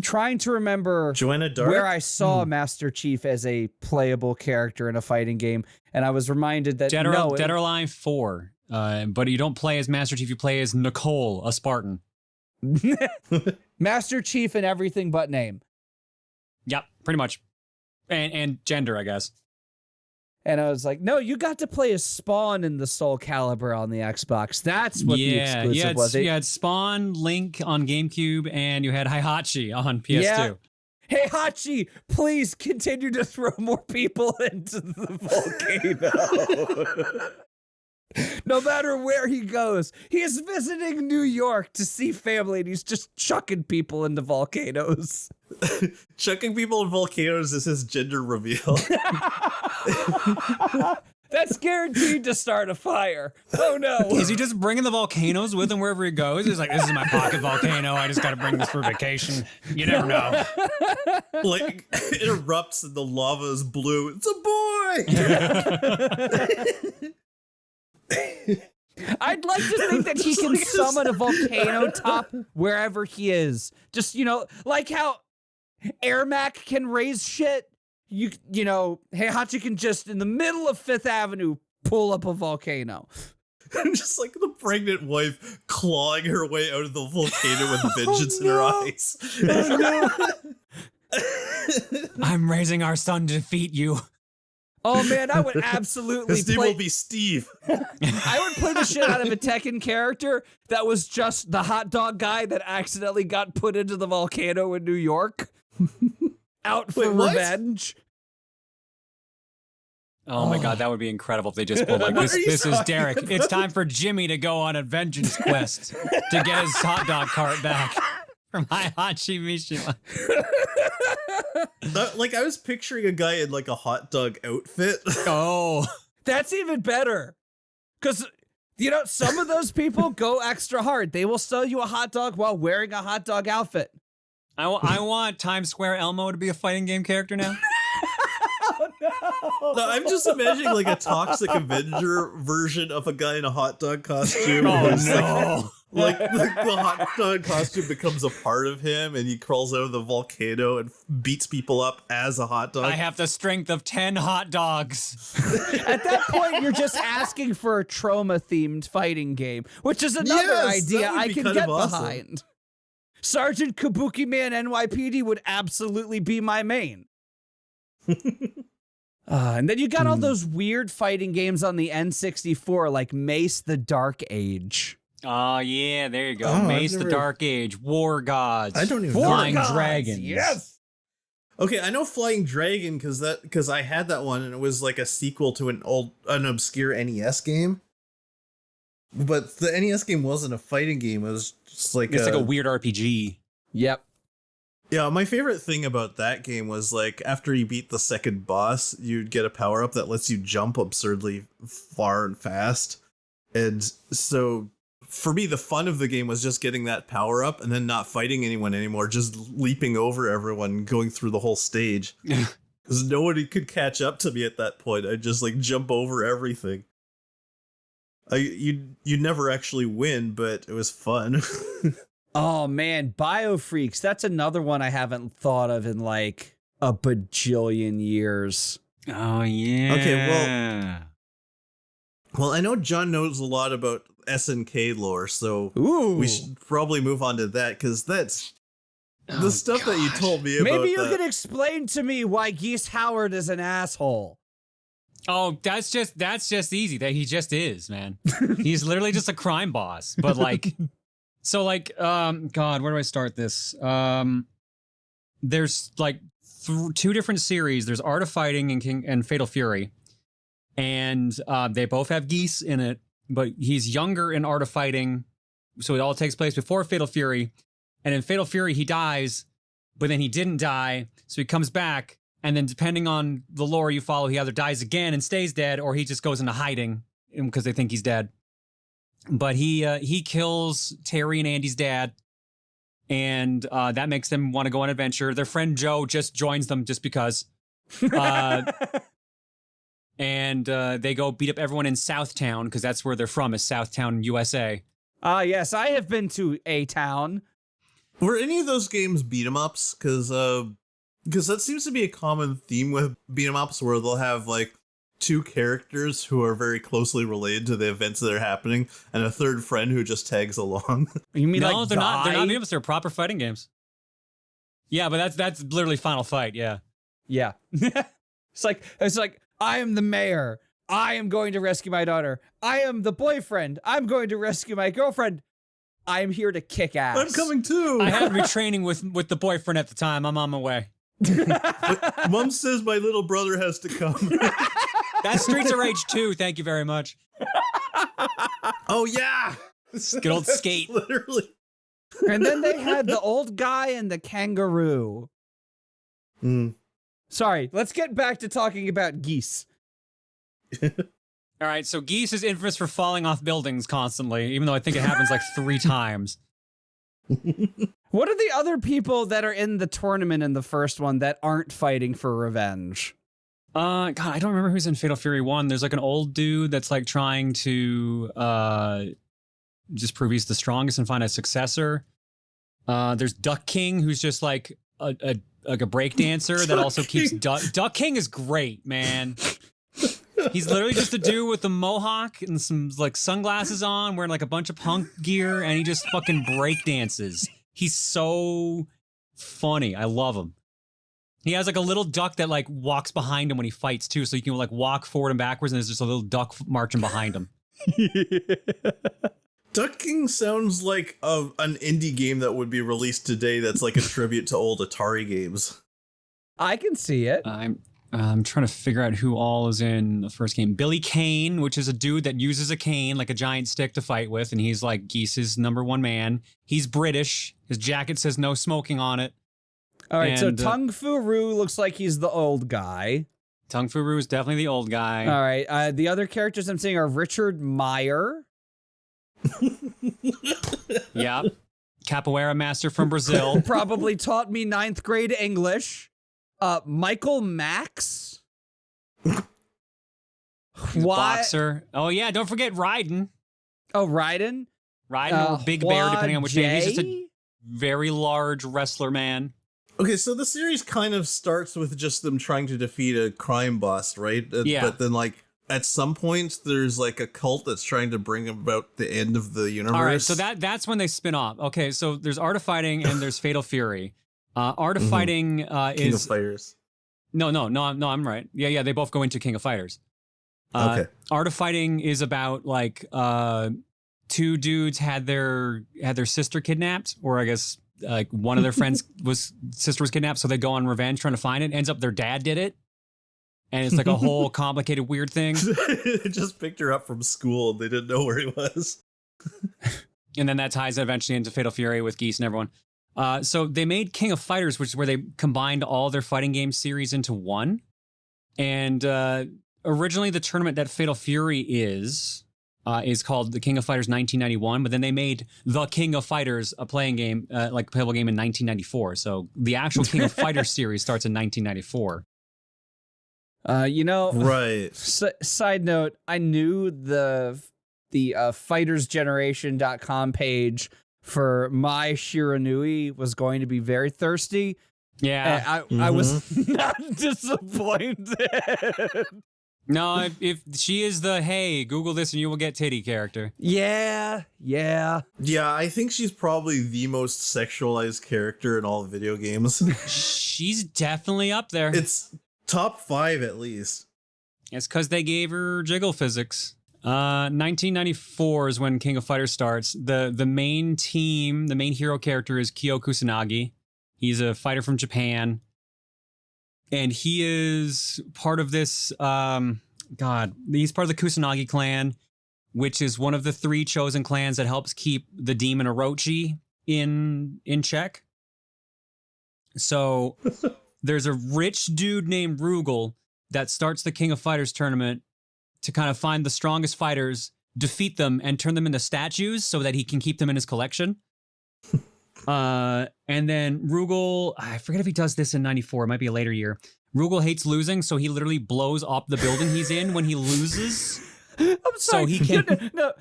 trying to remember
Joanna Dark?
where I saw Master Chief as a playable character in a fighting game, and I was reminded that
Dead or Alive 4. But you don't play as Master Chief, you play as Nicole, a Spartan.
Master Chief in everything but name.
Yep, pretty much. And gender, I guess.
And I was like, no, you got to play as Spawn in the Soul Calibur on the Xbox. That's what the exclusive was.
You had Spawn, Link on GameCube, and you had Heihachi on PS2.
Yeah. Hey, Hachi, please continue to throw more people into the volcano. No matter where he goes, he is visiting New York to see family, and he's just chucking people into volcanoes.
Chucking people in volcanoes is his gender reveal.
That's guaranteed to start a fire. Oh no.
Is he just bringing the volcanoes with him wherever he goes? He's like, this is my pocket volcano. I just got to bring this for vacation. You never know.
Like, it erupts and the lava is blue. It's a boy!
I'd like to think that he can summon a volcano top wherever he is. Just, like how Ermac can raise shit. You know, Heihachi can just, in the middle of Fifth Avenue, pull up a volcano.
Just like the pregnant wife clawing her way out of the volcano with vengeance in her eyes.
I'm raising our son to defeat you.
Oh man, I would absolutely
His name will be Steve.
I would play the shit out of a Tekken character that was just the hot dog guy that accidentally got put into the volcano in New York. Out for revenge.
Oh my god, that would be incredible if they just pulled like this. This is Derek. It's time for Jimmy to go on a vengeance quest to get his hot dog cart back from Heihachi Mishima.
Like, I was picturing a guy in like a hot dog outfit.
Oh,
that's even better. Because, some of those people go extra hard. They will sell you a hot dog while wearing a hot dog outfit.
I want Times Square Elmo to be a fighting game character now.
Oh, no.
No, I'm just imagining like a Toxic Avenger version of a guy in a hot dog costume.
Oh no.
Like the hot dog costume becomes a part of him and he crawls out of the volcano and beats people up as a hot dog.
I have the strength of 10 hot dogs.
At that point, you're just asking for a trauma-themed fighting game, which is another idea I can get behind. Sergeant Kabuki Man NYPD would absolutely be my main. And then you got all those weird fighting games on the N64, like Mace the Dark Age.
Oh, yeah, there you go. Mace the Dark Age, War Gods.
I don't even know.
Flying Dragons.
Yes.
Okay, I know Flying Dragon because I had that one and it was like a sequel to an obscure NES game. But the NES game wasn't a fighting game. It was just like
it's like a weird RPG.
Yep.
Yeah, my favorite thing about that game was like after you beat the second boss, you'd get a power up that lets you jump absurdly far and fast. And so for me, the fun of the game was just getting that power up and then not fighting anyone anymore, just leaping over everyone, going through the whole stage. Because nobody could catch up to me at that point. I'd just like jump over everything. You never actually win, but it was fun.
Oh man, Biofreaks. That's another one I haven't thought of in like a bajillion years.
Oh yeah.
Okay, well, I know John knows a lot about SNK lore, so we should probably move on to that because that's The stuff that you told me about
Maybe you could explain to me why Geese Howard is an asshole.
Oh, that's just easy. That he just is, man. He's literally just a crime boss. But like, so like, God, where do I start this? There's like two different series. There's Art of Fighting and Fatal Fury, and they both have Geese in it. But he's younger in Art of Fighting, so it all takes place before Fatal Fury. And in Fatal Fury, he dies, but then he didn't die, so he comes back. And then depending on the lore you follow, he either dies again and stays dead, or he just goes into hiding because they think he's dead. But he kills Terry and Andy's dad, and that makes them want to go on an adventure. Their friend Joe just joins them just because. And they go beat up everyone in Southtown, because that's where they're from, is Southtown, USA.
Yes, I have been to A-Town.
Were any of those games beat 'em ups? Because that seems to be a common theme with beat 'em ups, where they'll have like two characters who are very closely related to the events that are happening, and a third friend who just tags along.
You mean
No,
like
they're not. They're not beat 'em ups.
Die?
They're proper fighting games. Yeah, but that's literally Final Fight. Yeah.
Yeah. It's like I am the mayor. I am going to rescue my daughter. I am the boyfriend. I'm going to rescue my girlfriend. I am here to kick ass.
I'm coming too.
I had retraining with the boyfriend at the time. I'm on my way.
Mom says my little brother has to come.
That's Streets of Rage 2. Thank you very much.
Oh yeah,
Good old skate.
Literally.
And then they had the old guy and the kangaroo. Sorry, let's get back to talking about Geese.
All right, so Geese is infamous for falling off buildings constantly, even though I think it happens like 3 times.
What are the other people that are in the tournament in the first one that aren't fighting for revenge?
God, I don't remember who's in Fatal Fury 1. There's like an old dude that's like trying to just prove he's the strongest and find a successor. There's Duck King, who's just like a break dancer that also keeps Duck King is great, man. He's literally just a dude with a mohawk and some like sunglasses on, wearing like a bunch of punk gear, and he just fucking break dances. He's so funny. I love him. He has like a little duck that like walks behind him when he fights too, so you can like walk forward and backwards, and there's just a little duck marching behind him.
Duck King sounds like an indie game that would be released today that's like a tribute to old Atari games.
I can see it.
I'm trying to figure out who all is in the first game. Billy Kane, which is a dude that uses a cane, like a giant stick, to fight with, and he's like Geese's #1 man. He's British. His jacket says no smoking on it.
All right,
And,
so Tung Fu Ru looks like he's the old guy.
Tung Fu Ru is definitely the old guy.
All right, the other characters I'm seeing are Richard Meyer.
Yeah. Capoeira master from Brazil.
Probably taught me 9th grade English. Michael Max.
Boxer. Oh yeah, don't forget Raiden.
Oh, Raiden.
Raiden or Big Bear, depending on which name. He's just a
Jay?
very large wrestler man.
Okay, so the series kind of starts with just them trying to defeat a crime boss, right?
Yeah.
But then, like, at some point, there's like a cult that's trying to bring about the end of the universe.
All right, so that's when they spin off. Okay, so there's Art of Fighting and there's Fatal Fury. Art of Fighting
King
is
of Fighters.
No, I'm right. Yeah, they both go into King of Fighters.
Okay.
Art of Fighting is about like 2 dudes had their sister kidnapped, or I guess like one of their friends' sister was kidnapped, so they go on revenge trying to find it. Ends up their dad did it, and it's like a whole complicated weird thing.
They just picked her up from school and they didn't know where he was.
And then that ties eventually into Fatal Fury with Geese and everyone. So they made King of Fighters, which is where they combined all their fighting game series into one. And originally the tournament that Fatal Fury is called the King of Fighters 1991, but then they made the King of Fighters a playing game, like a playable game in 1994. So the actual King of Fighters series starts in 1994.
Right.
Side note, I knew the fightersgeneration.com page for my Shiranui was going to be very thirsty.
Yeah.
And I was not disappointed.
No, if she is the hey, Google this and you will get titty character.
Yeah.
Yeah, I think she's probably the most sexualized character in all video games.
She's definitely up there.
It's top 5 at least.
It's because they gave her jiggle physics. 1994 is when King of Fighters starts. The main team, the main hero character is Kyo Kusanagi. He's a fighter from Japan. And he is part of this, he's part of the Kusanagi clan, which is one of the 3 chosen clans that helps keep the demon Orochi in check. So there's a rich dude named Rugal that starts the King of Fighters tournament to kind of find the strongest fighters, defeat them, and turn them into statues so that he can keep them in his collection. And then Rugal, I forget if he does this in 94, it might be a later year. Rugal hates losing, so he literally blows up the building he's in when he loses.
I'm sorry.
So he can...
No.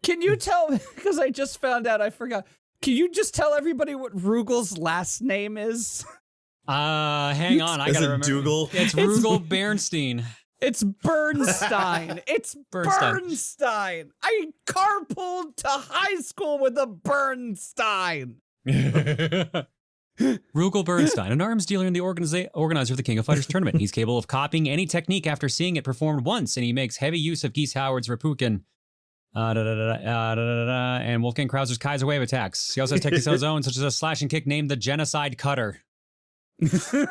Can you tell, because I just found out, I forgot. Can you just tell everybody what Rugal's last name is?
Hang on, I gotta remember.
Dougal?
It's Rugal Bernstein.
It's Bernstein. It's Bernstein. I carpooled to high school with a Bernstein.
Rugal Bernstein, an arms dealer and the organizer of the King of Fighters tournament. He's capable of copying any technique after seeing it performed once, and he makes heavy use of Geese Howard's Rapukin. And Wolfgang Krauser's Kaiser Wave attacks. He also has techniques of his own, such as a slash and kick named the Genocide Cutter.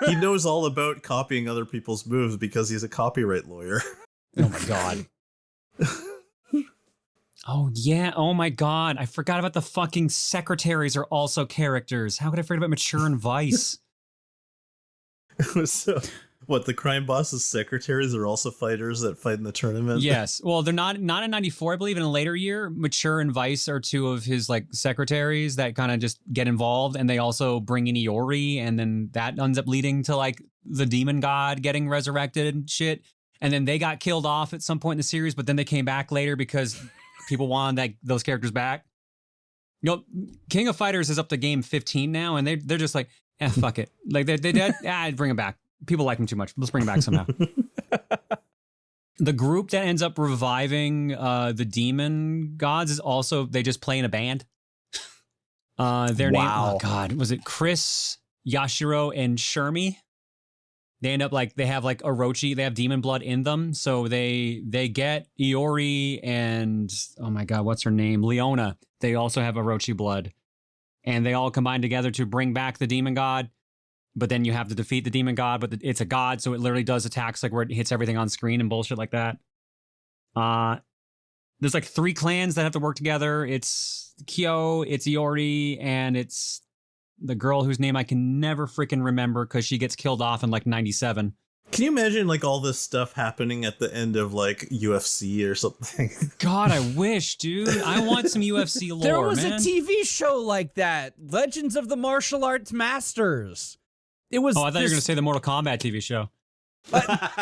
He knows all about copying other people's moves because he's a copyright lawyer.
Oh my god. Oh yeah, oh my god. I forgot about the fucking secretaries are also characters. How could I forget about Mature and Vice?
So, what, the crime boss's secretaries are also fighters that fight in the tournament?
Yes. Well, they're not in 94, I believe. In a later year, Mature and Vice are 2 of his like secretaries that kind of just get involved, and they also bring in Iori, and then that ends up leading to like the demon god getting resurrected and shit. And then they got killed off at some point in the series, but then they came back later because people wanted those characters back. You know, King of Fighters is up to game 15 now, and they're just like, fuck it. Like they did, bring him back. People like him too much. Let's bring him back somehow. The group that ends up reviving the demon gods is also, they just play in a band. Their name, oh god, was it Chris, Yashiro, and Shermie? They end up they have Orochi, they have demon blood in them. So they get Iori and, oh my god, what's her name? Leona. They also have Orochi blood. And they all combine together to bring back the demon god. But then you have to defeat the demon god, but it's a god, so it literally does attacks where it hits everything on screen and bullshit like that. There's 3 clans that have to work together. It's Kyo, it's Iori, and it's the girl whose name I can never freaking remember because she gets killed off in 97.
Can you imagine all this stuff happening at the end of UFC or something?
God, I wish, dude. I want some UFC lore,
There was
man.
a TV show like that, Legends of the Martial Arts Masters. It was.
Oh, I thought you were going to say the Mortal Kombat TV show.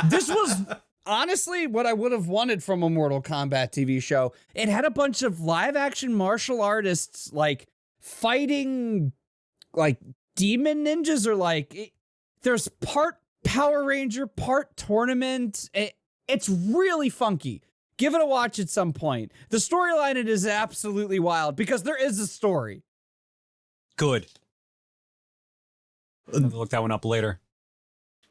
This was honestly what I would have wanted from a Mortal Kombat TV show. It had a bunch of live action martial artists fighting demon ninjas or there's part Power Ranger, part tournament. It's really funky. Give it a watch at some point. The storyline it is absolutely wild because there is a story.
Good. I'll look that one up later.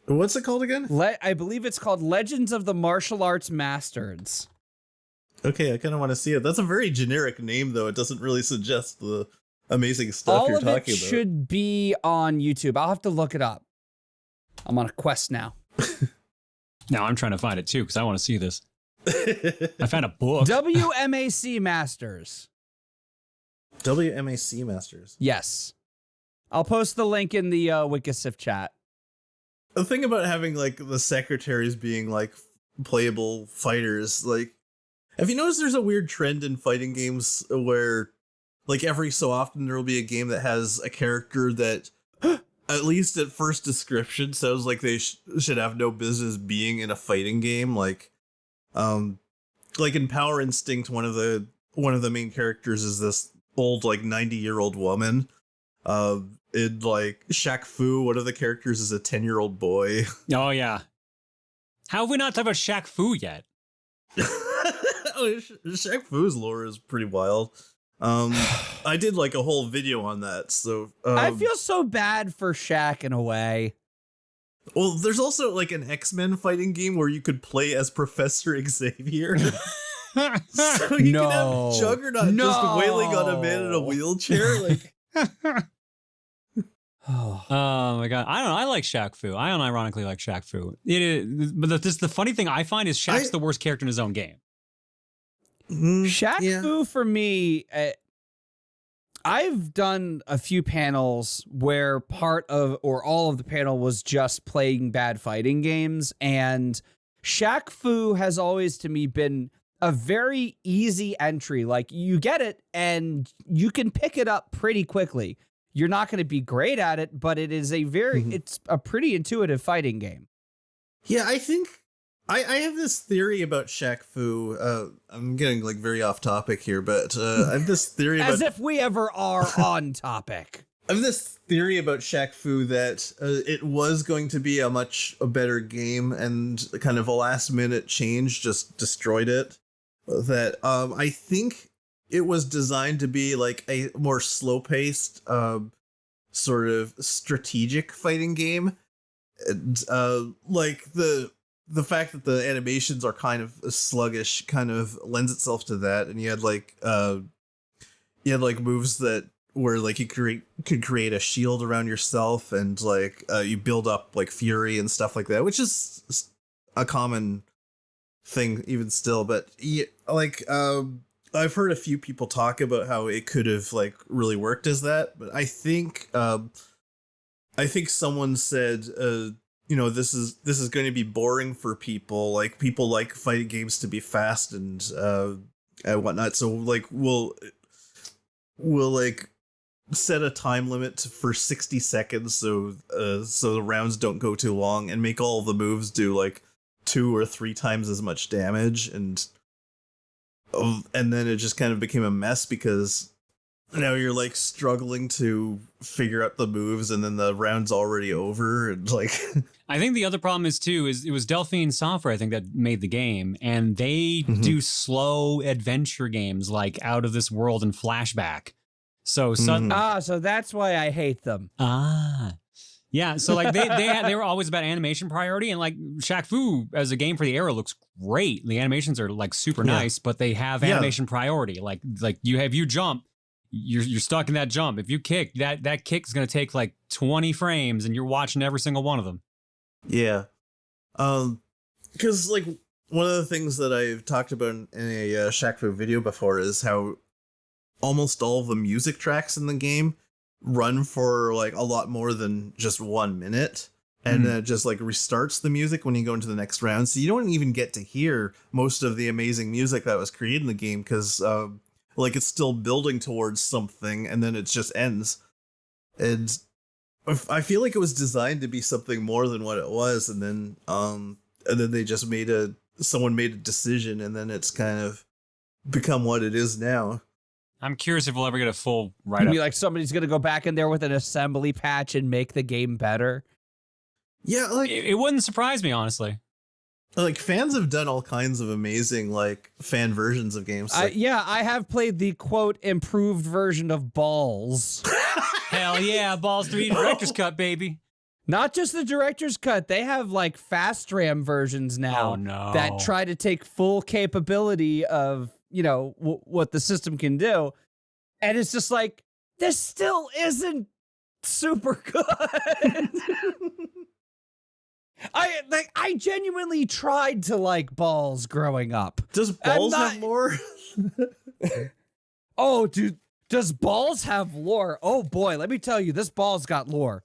What's it called again?
I believe it's called Legends of the Martial Arts Masters.
Okay, I kind of want to see it. That's a very generic name, though. It doesn't really suggest the amazing stuff you're talking about.
All of it should be on YouTube. I'll have to look it up. I'm on a quest now.
Now I'm trying to find it, too, because I want to see this. I found a book.
WMAC Masters.
WMAC Masters.
Yes. I'll post the link in the Wiki Sift chat.
The thing about having the secretaries being playable fighters, have you noticed there's a weird trend in fighting games where every so often there will be a game that has a character that at least at first description sounds like they should have no business being in a fighting game. In Power Instinct, one of the main characters is this old 90-year-old woman. In Shaq-Fu, one of the characters is a 10-year-old boy.
Oh, yeah. How have we not talked about Shaq-Fu yet?
Shaq-Fu's lore is pretty wild. I did like a whole video on that, so
I feel so bad for Shaq in a way.
Well, there's also like an X-Men fighting game where you could play as Professor Xavier. So you can have Juggernaut just wailing on a man in a wheelchair. Like,
oh my god, I don't know. I like Shaq-Fu. I unironically like Shaq-Fu. It is, but the funny thing I find is Shaq's the worst character in his own game.
Shaq-Fu for me, I've done a few panels where part of or all of the panel was just playing bad fighting games, and Shaq-Fu has always to me been a very easy entry. Like, you get it and you can pick it up pretty quickly. You're not going to be great at it, but it is a very it's a pretty intuitive fighting game.
Yeah, I think I have this theory about Shaq-Fu. I'm getting like very off topic here, but I have this theory
as if we ever are on topic.
I have this theory about Shaq-Fu that it was going to be a better game, and kind of a last minute change just destroyed it. That I think it was designed to be like a more slow paced, sort of strategic fighting game, and like the fact that the animations are kind of sluggish kind of lends itself to that, and you had like moves that where like you could create a shield around yourself, and like you build up like fury and stuff like that, which is a common thing even still. But like I've heard a few people talk about how it could have like really worked as that, but I think someone said this is going to be boring for people. Like, people like fighting games to be fast and whatnot. So like we'll like set a time limit for 60 seconds so the rounds don't go too long, and make all the moves do like 2 or 3 times as much damage, and then it just kind of became a mess because now you're like struggling to figure out the moves, and then the round's already over, and like
I think the other problem is it was Delphine Software, I think, that made the game, and they do slow adventure games like Out of This World and Flashback. So
so that's why I hate them.
Yeah, so like they were always about animation priority, and like Shaq-Fu as a game for the era looks great. The animations are like super nice, but they have animation priority. Like you jump, you're stuck in that jump. If you kick, that kick is going to take like 20 frames, and you're watching every single one of them.
Yeah. Because like one of the things that I've talked about in a Shaq-Fu video before is how almost all of the music tracks in the game run for like a lot more than just 1 minute, and then it just like restarts the music when you go into the next round, so you don't even get to hear most of the amazing music that was created in the game, because like it's still building towards something, and then it just ends. And I feel like it was designed to be something more than what it was, and then they just someone made a decision, and then it's kind of become what it is now.
I'm curious if we'll ever get a full write-up.
Be like somebody's going to go back in there with an assembly patch and make the game better.
Yeah, like
it wouldn't surprise me, honestly.
Like, fans have done all kinds of amazing like fan versions of games. Like,
I have played the quote improved version of Ballz.
Hell yeah, Ballz 3 Director's Cut, baby.
Not just the Director's Cut, they have like fast RAM versions now that try to take full capability of what the system can do, and it's just like, this still isn't super good. I genuinely tried to like Ballz growing up.
Does Ballz have lore?
Oh, dude, does Ballz have lore? Oh boy, let me tell you, this Ballz got lore.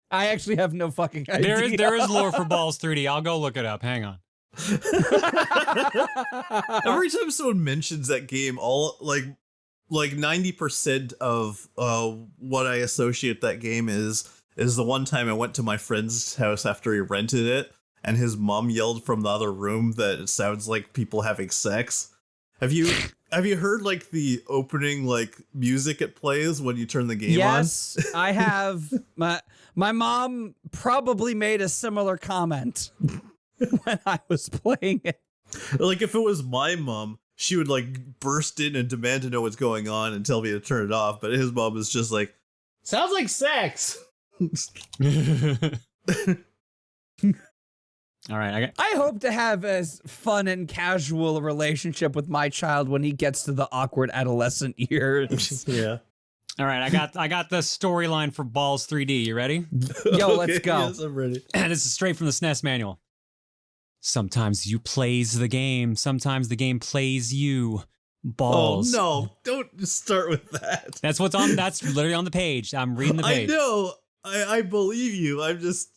I actually have no fucking idea.
There is lore for Ballz 3D. I'll go look it up. Hang on.
Every time someone mentions that game, all like 90% of what I associate that game is the one time I went to my friend's house after he rented it, and his mom yelled from the other room that it sounds like people having sex. Have you heard like the opening like music it plays when you turn the game on?
Yes, I have. My mom probably made a similar comment when I was playing it.
Like, if it was my mom, she would like burst in and demand to know what's going on and tell me to turn it off. But his mom was just like, sounds like sex.
All right.
I hope to have as fun and casual a relationship with my child when he gets to the awkward adolescent years.
Yeah.
All right. I got the storyline for Ballz 3D. You ready?
Yo, let's go.
Yes, I'm ready.
And this is straight from the SNES manual. Sometimes you plays the game. Sometimes the game plays you. Ballz.
Oh, no. Don't start with that.
That's what's on. That's literally on the page. I'm reading the page.
I know. I believe you. I'm just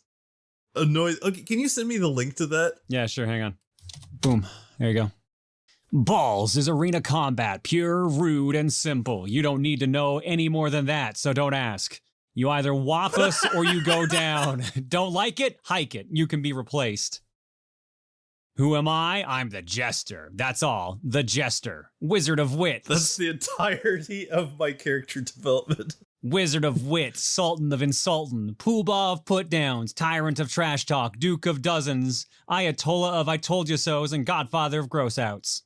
annoyed. Okay, can you send me the link to that?
Yeah, sure. Hang on. Boom. There you go. Ballz is arena combat, pure, rude, and simple. You don't need to know any more than that, so don't ask. You either whop us or you go down. Don't like it? Hike it. You can be replaced. Who am I? I'm the Jester. That's all. The Jester. Wizard of Wit.
That's the entirety of my character development.
Wizard of Wit, Sultan of Insultin, Poobah of Put-Downs, Tyrant of Trash Talk, Duke of Dozens, Ayatollah of I Told You So's, and Godfather of Gross Outs.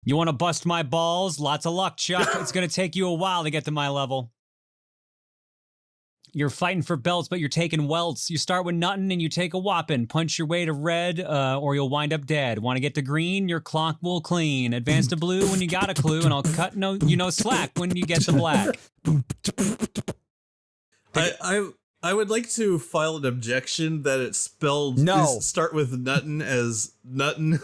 You want to bust my balls? Lots of luck, Chuck. It's going to take you a while to get to my level. You're fighting for belts, but you're taking welts. You start with nothing and you take a whopping. Punch your way to red, or you'll wind up dead. Want to get to green? Your clock will clean. Advance to blue when you got a clue, and I'll cut slack when you get to black.
I would like to file an objection that it's spelled start with nuttin as nuttin.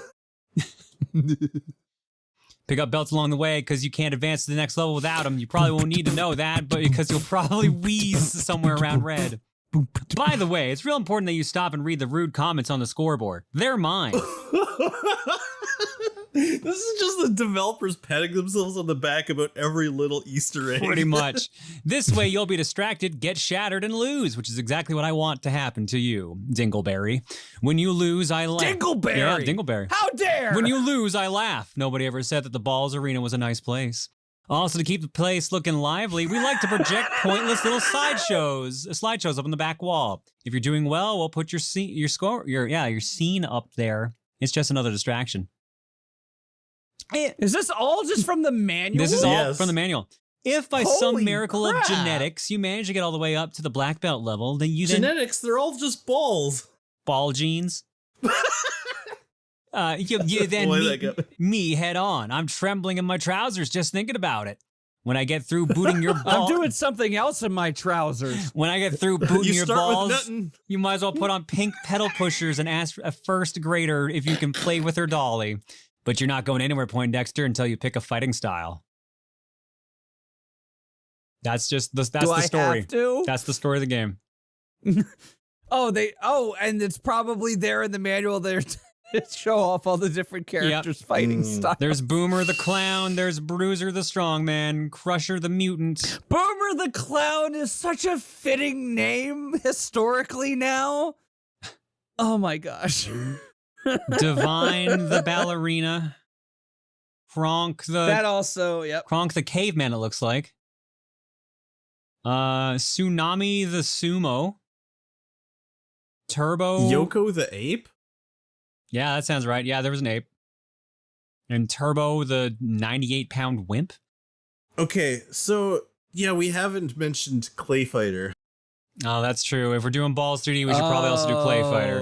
Pick up belts along the way because you can't advance to the next level without them. You probably won't need to know that, but because you'll probably wheeze somewhere around red. By the way, it's real important that you stop and read the rude comments on the scoreboard. They're mine.
This is just the developers patting themselves on the back about every little Easter egg.
Pretty much. This way you'll be distracted, get shattered, and lose, which is exactly what I want to happen to you, Dingleberry. When you lose, I laugh.
Dingleberry!
Yeah, Dingleberry.
How dare!
When you lose, I laugh. Nobody ever said that the Ballz Arena was a nice place. Also, to keep the place looking lively, we like to project pointless little slideshows up on the back wall. If you're doing well, we'll put your scene up there. It's just another distraction.
Is this all just from the manual?
This is all from the manual. If by some
Holy
miracle
crap.
of genetics you manage to get all the way up to the black belt level, then you
Genetics, they're all just balls.
ball genes. You then me head on. I'm trembling in my trousers just thinking about it. When I get through booting your ball,
I'm doing something else in my trousers.
When I get through booting your balls,
with
you might as well put on pink pedal pushers and ask a first grader if you can play with her dolly. But you're not going anywhere, Poindexter, until you pick a fighting style. That's just the story.
Have to?
That's the story of the game.
And it's probably there in the manual there to show off all the different characters' fighting styles.
There's Boomer the Clown, there's Bruiser the Strongman, Crusher the Mutant.
Boomer the Clown is such a fitting name historically now. Oh my gosh.
Divine the Ballerina. Kronk the Caveman, it looks like. Tsunami the Sumo. Turbo.
Yoko the Ape?
Yeah, that sounds right. Yeah, there was an ape. And Turbo the 98-pound wimp.
Okay, so yeah, we haven't mentioned Clay Fighter.
Oh, that's true. If we're doing Ballz 3D, we should probably also do Clay Fighter.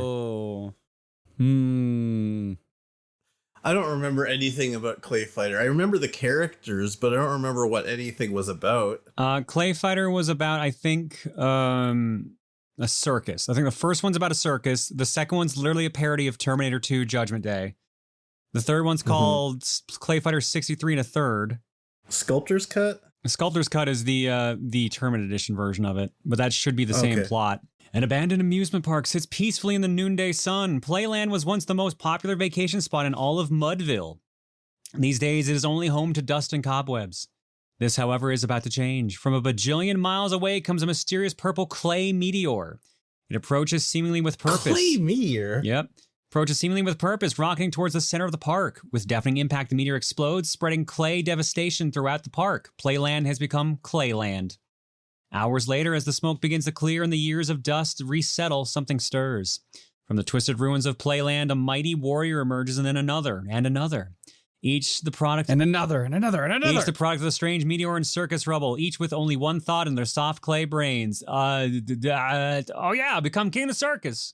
I don't remember anything about Clay Fighter. I remember the characters, but I don't remember what anything was about.
Clay Fighter was about, I think, a circus. I think the first one's about a circus. The second one's literally a parody of Terminator 2 Judgment Day. The third one's called Clay Fighter 63 and a third.
Sculptor's Cut?
Sculptor's Cut is the Tournament Edition version of it, but that should be the same plot. An abandoned amusement park sits peacefully in the noonday sun. Playland was once the most popular vacation spot in all of Mudville. These days, it is only home to dust and cobwebs. This, however, is about to change. From a bajillion miles away comes a mysterious purple clay meteor. It approaches seemingly with purpose.
Clay meteor?
Yep. Approaches seemingly with purpose, rocketing towards the center of the park. With deafening impact, the meteor explodes, spreading clay devastation throughout the park. Playland has become Clayland. Hours later, as the smoke begins to clear and the years of dust resettle, something stirs. From the twisted ruins of Playland, a mighty warrior emerges, and then another and another. Each the product
And another, and another, and another.
Each the product of the strange meteor and circus rubble, each with only one thought in their soft clay brains. Oh yeah, become king of the circus.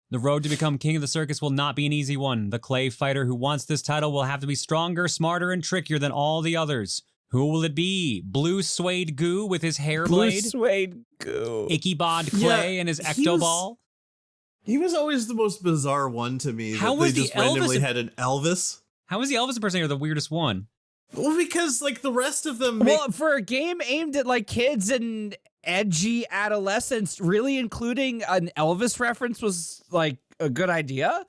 The road to become king of the circus will not be an easy one. The clay fighter who wants this title will have to be stronger, smarter, and trickier than all the others. Who will it be? Blue suede goo with his hair
Blue
blade?
suede goo.
Icky bod clay and his ectoball?
He was always the most bizarre one to me.
How
that
was
they
the
just randomly
Elvis-
had an Elvis?
How is the Elvis impersonator the weirdest one?
Well, because like the rest of them.
Well, for a game aimed at like kids and edgy adolescents, really including an Elvis reference was like a good idea.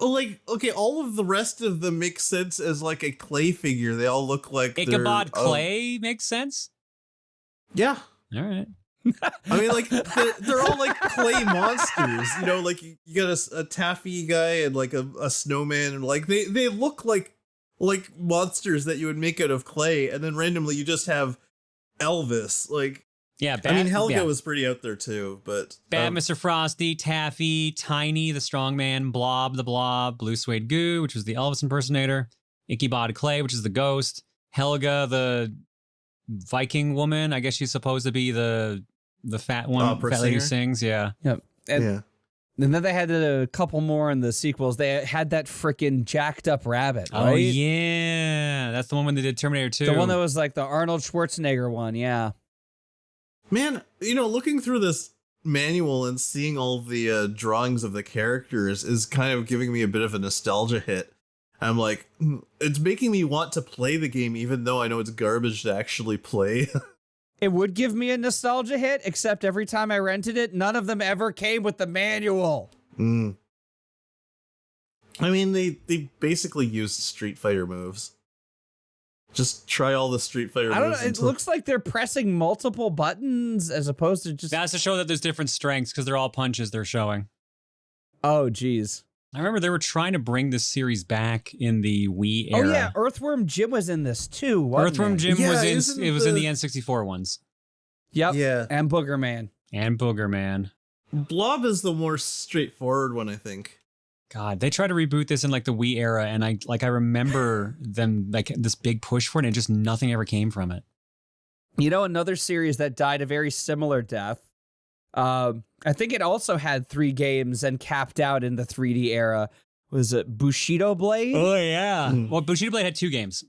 Like, okay, all of the rest of them make sense as like a clay figure. They all look like
Ichabod Clay makes sense?
Yeah.
All right.
I mean, like, they're all like clay monsters, you know, like you got a taffy guy and like a snowman, and like they look like monsters that you would make out of clay, and then randomly you just have Elvis. Like,
Yeah,
I mean, Helga was pretty out there too, but
Bad Mr. Frosty, Taffy, Tiny, the strongman, Blob, the Blob, Blue Suede Goo, which was the Elvis impersonator, Ichabod Clay, which is the ghost, Helga, the Viking woman. I guess she's supposed to be the fat one, fat lady who sings. Yeah.
Yep. And,
yeah.
and then they had a couple more in the sequels. They had that freaking jacked up rabbit, right?
Oh yeah, that's the one when they did Terminator 2.
The one that was like the Arnold Schwarzenegger one. Yeah.
Man, you know, looking through this manual and seeing all the drawings of the characters is kind of giving me a bit of a nostalgia hit. I'm like, it's making me want to play the game, even though I know it's garbage to actually play.
It would give me a nostalgia hit, except every time I rented it, none of them ever came with the manual.
I mean, they basically used Street Fighter moves. Just try all the Street Fighter moves.
I don't know. It looks like they're pressing multiple buttons as opposed to just...
That's to show that there's different strengths because they're all punches they're showing.
Oh, geez.
I remember they were trying to bring this series back in the Wii era.
Oh, yeah. Earthworm Jim was in this, too, wasn't
Earthworm
it?
Jim was
isn't
in the N64 ones.
Yep.
Yeah.
And Booger Man.
And Booger Man.
Blob is the more straightforward one, I think.
God, they tried to reboot this in like the Wii era, and I remember them like this big push for it, and just nothing ever came from it.
You know, another series that died a very similar death. I think it also had 3 games and capped out in the 3D era. Was it Bushido Blade?
Oh yeah. Well, Bushido Blade had 2 games.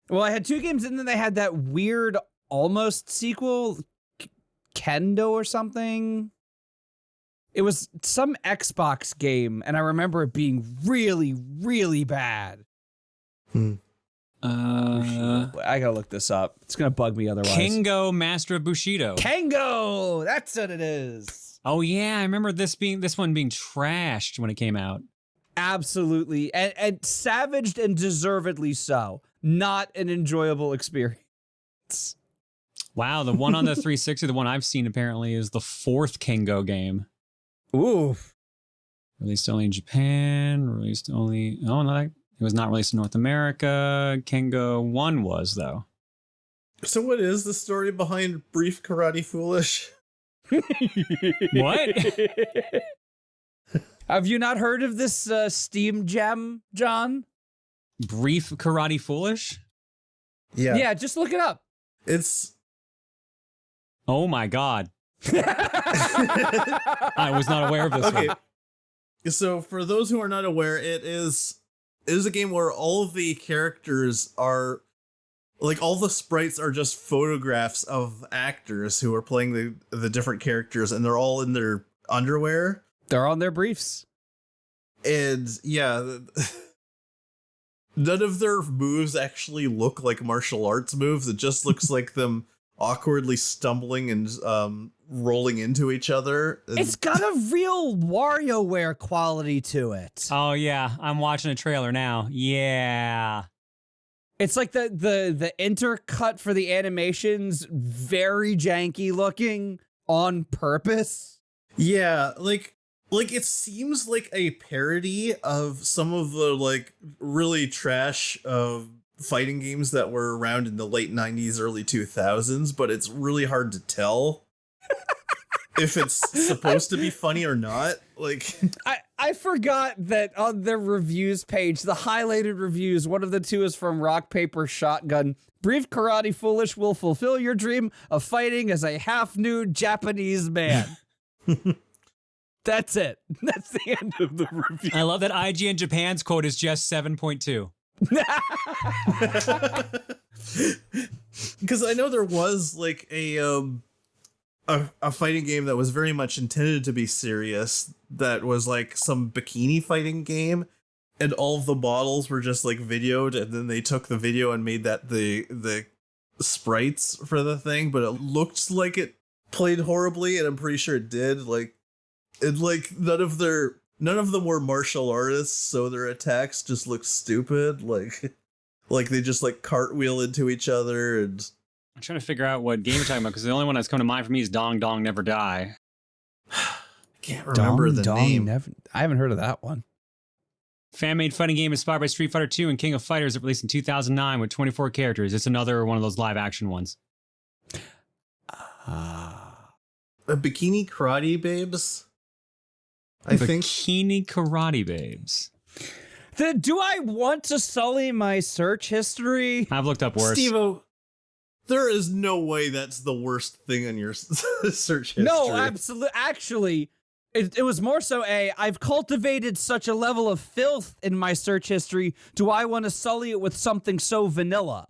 Well, I had 2 games, and then they had that weird almost sequel, Kendo or something. It was some Xbox game, and I remember it being really, really bad. I gotta look this up. It's gonna bug me otherwise.
Kengo, Master of Bushido.
Kengo! That's what it is.
Oh yeah, I remember this one being trashed when it came out.
Absolutely. And savaged and deservedly so. Not an enjoyable experience.
Wow, the one on the 360, the one I've seen apparently is the 4th Kengo game.
Ooh.
Released only in Japan, it was not released in North America. Kengo 1 was, though.
So what is the story behind Brief Karate Foolish?
What?
Have you not heard of this Steam gem, John?
Brief Karate Foolish?
Yeah.
Yeah, just look it up.
It's...
Oh my God. I was not aware of this
Okay.
one.
So for those who are not aware, it is a game where all of the characters are, like, all the sprites are just photographs of actors who are playing the different characters, and they're all in their underwear.
They're on their briefs.
And yeah, none of their moves actually look like martial arts moves. It just looks like them awkwardly stumbling and rolling into each other.
It's got a real WarioWare quality to it.
Oh yeah, I'm watching a trailer now. Yeah.
It's like the intercut for the animations, very janky looking on purpose.
Yeah, like it seems like a parody of some of the like really trash fighting games that were around in the late 90s, early 2000s, but it's really hard to tell if it's supposed to be funny or not. Like,
I forgot that on their reviews page, the highlighted reviews, one of the two is from Rock, Paper, Shotgun. Brief Karate Foolish will fulfill your dream of fighting as a half-nude Japanese man. That's it. That's the end of the review.
I love that IGN Japan's quote is just 7.2.
Because I know there was like a fighting game that was very much intended to be serious, that was like some bikini fighting game, and all of the models were just like videoed, and then they took the video and made that the sprites for the thing, but it looked like it played horribly, and I'm pretty sure it did. Like, it like none of them were martial artists, so their attacks just look stupid. Like they just like cartwheel into each other. And
I'm trying to figure out what game you're talking about, because the only one that's come to mind for me is Dong Dong Never Die.
I can't remember the name.
I haven't heard of that one.
Fan-made fighting game inspired by Street Fighter 2 and King of Fighters that released in 2009 with 24 characters. It's another one of those live-action ones.
Bikini Karate Babes? I think.
Bikini Karate Babes.
Do I want to sully my search history?
I've looked up worse.
Stevo, there is no way that's the worst thing on your search history.
No, absolutely. Actually, it was more so I've cultivated such a level of filth in my search history. Do I want to sully it with something so vanilla?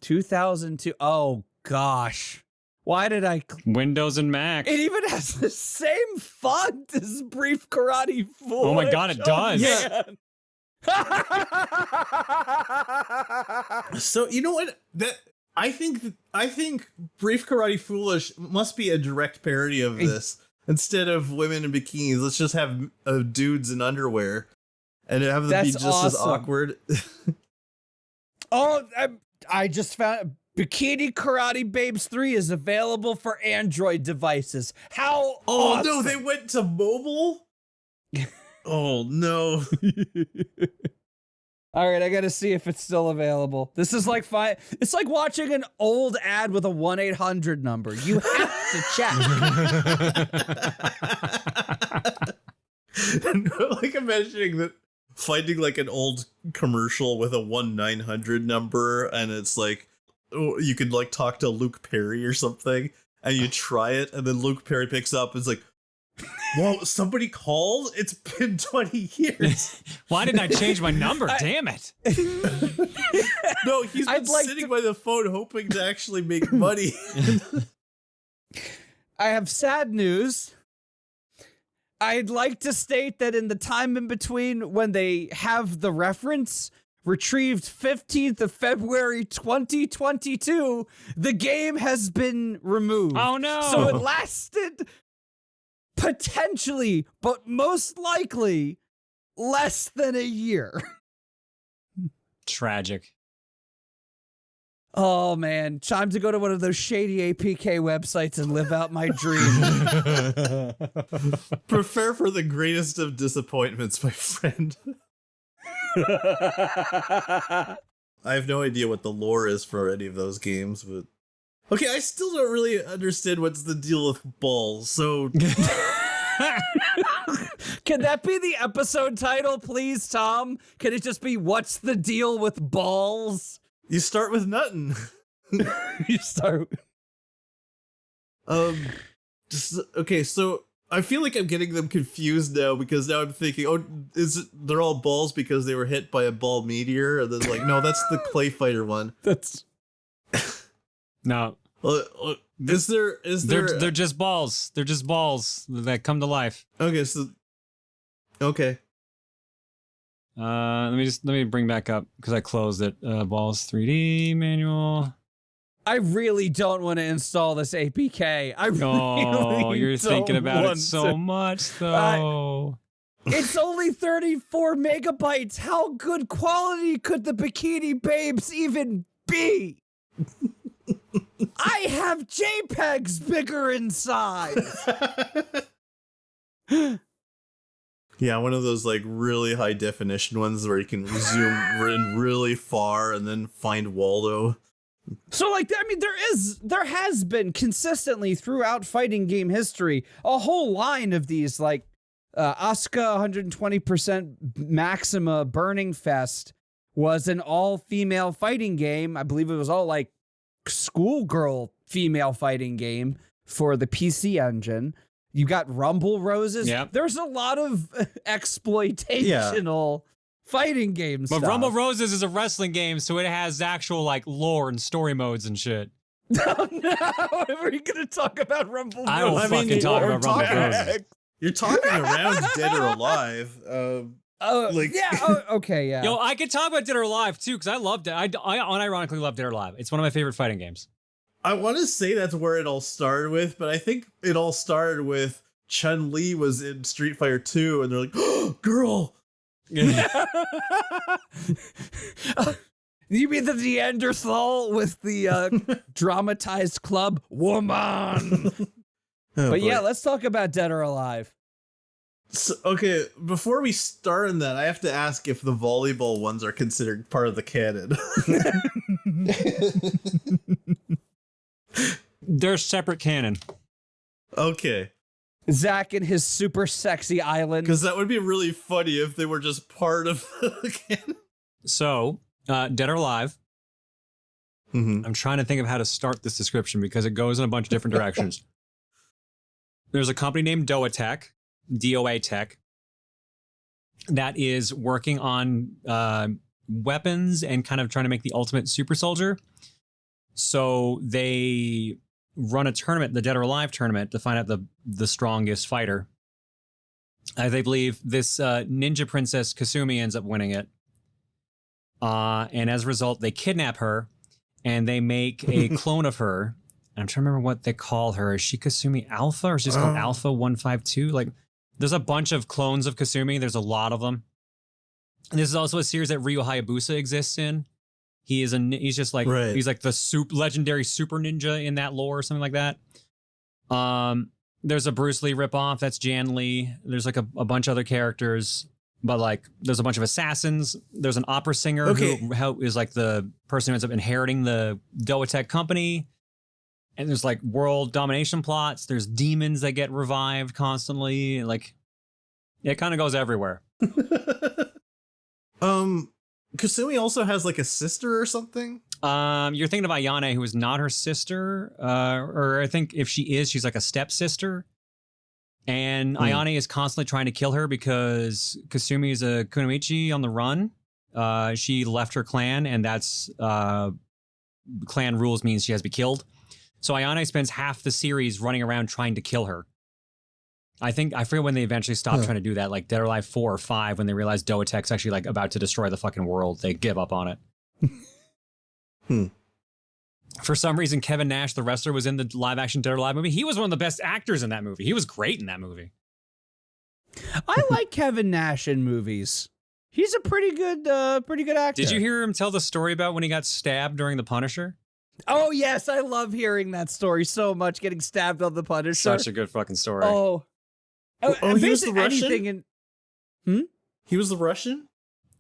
2002. Oh, gosh. Why did I...
Windows and Mac.
It even has the same font as Brief Karate Foolish.
Oh my God, it does.
Yeah.
So, you know what? I think Brief Karate Foolish must be a direct parody of this. Instead of women in bikinis, let's just have dudes in underwear, and have them be just as awkward.
Oh, I just found Bikini Karate Babes 3 is available for Android devices. How awesome.
No, they went to mobile? Oh, no.
All right, I got to see if it's still available. This is like it's like watching an old ad with a 1-800 number. You have to check.
Like imagining that, finding like an old commercial with a 1-900 number, and it's like, oh, you could like talk to Luke Perry or something, and you try it, and then Luke Perry picks up and is like, whoa, somebody called? It's been 20 years.
Why didn't I change my number? Damn it.
No, he's been sitting by the phone hoping to actually make money.
I have sad news. I'd like to state that in the time in between when they have the reference, retrieved 15th of February 2022, the game has been removed.
Oh no.
So it lasted potentially, but most likely, less than a year.
Tragic.
Oh man, time to go to one of those shady APK websites and live out my dream.
Prepare for the greatest of disappointments, my friend. I have no idea what the lore is for any of those games, but okay, I still don't really understand what's the deal with Ballz. So
can that be the episode title, please, Tom? Can it just be "What's the deal with Ballz"?
You start with nothing.
You start.
Okay, so I feel like I'm getting them confused now, because now I'm thinking, oh, they're all balls because they were hit by a ball meteor, and then like, no, that's the Clay Fighter one.
That's
no. They're just balls. They're just balls that come to life.
Okay, so okay.
Let me bring back up, because I closed it. Ballz 3D manual.
I really don't want to install this APK.
You're thinking about it so much, though.
It's only 34 megabytes. How good quality could the Bikini Babes even be? I have JPEGs bigger in size.
Yeah, one of those like really high definition ones where you can zoom in really far and then find Waldo.
So like, I mean, there has been consistently throughout fighting game history a whole line of these like Asuka 120% Maxima Burning Fest was an all-female fighting game. I believe it was all like schoolgirl female fighting game for the PC Engine. You got Rumble Roses.
Yep.
There's a lot of exploitational fighting games.
But
stuff.
Rumble Roses is a wrestling game, so it has actual like lore and story modes and shit.
Oh no! We're gonna talk about Rumble Roses.
I don't fucking talk about Rumble Roses.
You're talking around Dead or Alive.
Okay, yeah.
Yo, I could talk about Dead or Alive too, because I loved it. I unironically love Dead or Alive. It's one of my favorite fighting games.
I want to say that's where it all started with, but I think it all started with Chun-Li was in Street Fighter 2, and they're like, oh, girl!
You mean the Neanderthal with the dramatized club? Woman! But yeah, let's talk about Dead or Alive.
So, okay, before we start on that, I have to ask if the volleyball ones are considered part of the canon.
They're separate canon.
Okay.
Zach and his super sexy island.
Because that would be really funny if they were just part of the canon.
So, Dead or Alive.
Mm-hmm.
I'm trying to think of how to start this description because it goes in a bunch of different directions. There's a company named DOA Tech, DOA Tech, that is working on weapons and kind of trying to make the ultimate super soldier. So they run a tournament, the Dead or Alive tournament, to find out the strongest fighter. They believe this ninja princess Kasumi ends up winning it. And as a result, they kidnap her and they make a clone of her. I'm trying to remember what they call her. Is she Kasumi Alpha or is she just called Alpha 152? Like, there's a bunch of clones of Kasumi. There's a lot of them. And this is also a series that Ryu Hayabusa exists in. He's just like,
right.
He's like the legendary super ninja in that lore or something like that. There's a Bruce Lee ripoff. That's Jan Lee. There's like a bunch of other characters, but like there's a bunch of assassins. There's an opera singer who is like the person who ends up inheriting the DOA Tech company. And there's like world domination plots. There's demons that get revived constantly. Like, it kind of goes everywhere.
Kasumi also has like a sister or something.
You're thinking of Ayane, who is not her sister, or I think if she is, she's like a stepsister. And Ayane is constantly trying to kill her because Kasumi is a kunoichi on the run. She left her clan, and that's clan rules means she has to be killed. So Ayane spends half the series running around trying to kill her. I forget when they eventually stopped trying to do that, like Dead or Alive 4 or 5, when they realized DOA Tech's actually like about to destroy the fucking world. They give up on it. For some reason, Kevin Nash, the wrestler, was in the live action Dead or Alive movie. He was one of the best actors in that movie. He was great in that movie.
I like Kevin Nash in movies. He's a pretty good actor.
Did you hear him tell the story about when he got stabbed during The Punisher?
Oh yes, I love hearing that story so much. Getting stabbed on The Punisher.
Such a good fucking story.
He was the Russian? He was the Russian?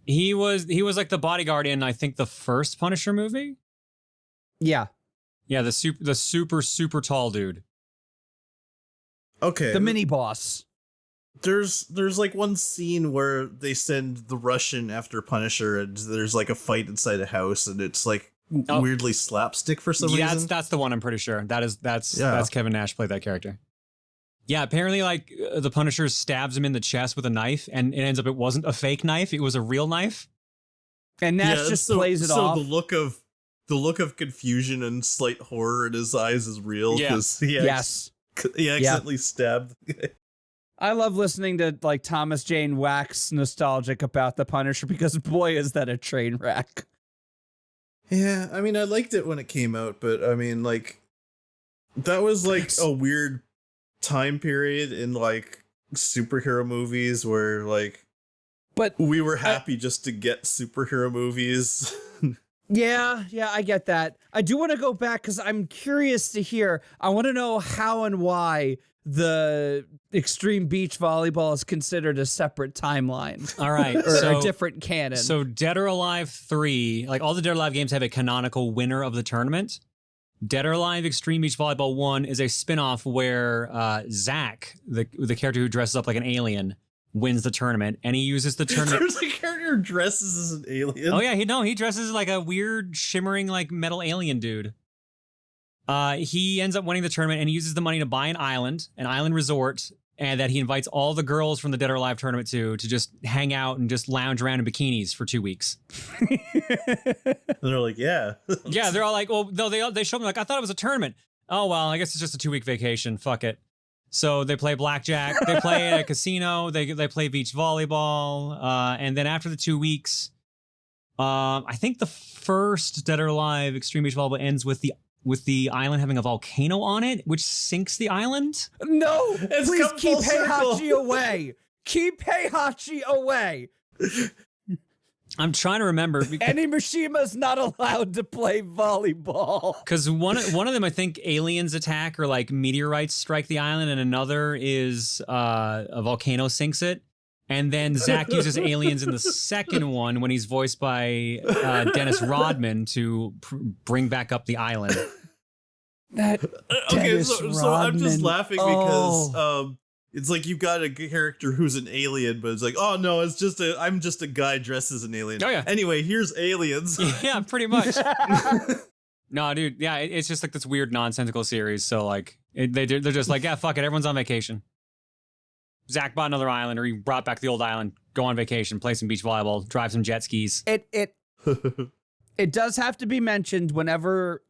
He was like the bodyguard in, I think, the first Punisher movie.
Yeah.
Yeah, the super tall dude.
Okay.
The mini boss.
There's like one scene where they send the Russian after Punisher, and there's like a fight inside a house, and it's like weirdly slapstick for some reason.
That's the one, I'm pretty sure. That's Kevin Nash played that character. Yeah, apparently like the Punisher stabs him in the chest with a knife, and it wasn't a fake knife, it was a real knife.
And Nash just plays it off.
So the look of confusion and slight horror in his eyes is real because he accidentally stabbed the guy.
I love listening to like Thomas Jane wax nostalgic about the Punisher because boy is that a train wreck.
Yeah, I mean I liked it when it came out, but I mean like that was like a weird time period in like superhero movies where like we were happy just to get superhero movies.
Yeah, I get that. I do want to go back because I'm curious to hear. I want to know how and why the Extreme Beach Volleyball is considered a separate timeline.
All right.
Or a different canon.
So Dead or Alive 3, like all the Dead or Alive games have a canonical winner of the tournament. Dead or Alive Extreme Beach Volleyball 1 is a spin-off where Zach, the character who dresses up like an alien, wins the tournament, and he uses the tournament.
There's a character who dresses as an alien.
Oh yeah, he dresses like a weird shimmering like metal alien dude. He ends up winning the tournament, and he uses the money to buy an island resort, and that he invites all the girls from the Dead or Alive tournament to just hang out and just lounge around in bikinis for 2 weeks.
And they're like, yeah.
Yeah, they're all like, well, no, they show me like, I thought it was a tournament. Oh, well, I guess it's just a 2-week vacation. Fuck it. So they play blackjack, they play at a casino, they play beach volleyball, and then after the 2 weeks, I think the first Dead or Alive Extreme Beach Volleyball ends with the island having a volcano on it, which sinks the island.
No, please keep Heihachi away. Keep Heihachi away.
I'm trying to remember.
Eni Mishima's not allowed to play volleyball.
Because one of them, I think, aliens attack or like meteorites strike the island, and another is a volcano sinks it. And then Zach uses aliens in the second one when he's voiced by Dennis Rodman to bring back up the island.
Okay, so I'm just laughing because it's like you've got a character who's an alien, but it's like, oh no, I'm just a guy dressed as an alien.
Oh yeah.
Anyway, here's aliens.
Yeah, pretty much. No, dude. Yeah, it's just like this weird nonsensical series. So like they're just like, yeah, fuck it, everyone's on vacation. Zach bought another island, or he brought back the old island, go on vacation, play some beach volleyball, drive some jet skis.
It does have to be mentioned whenever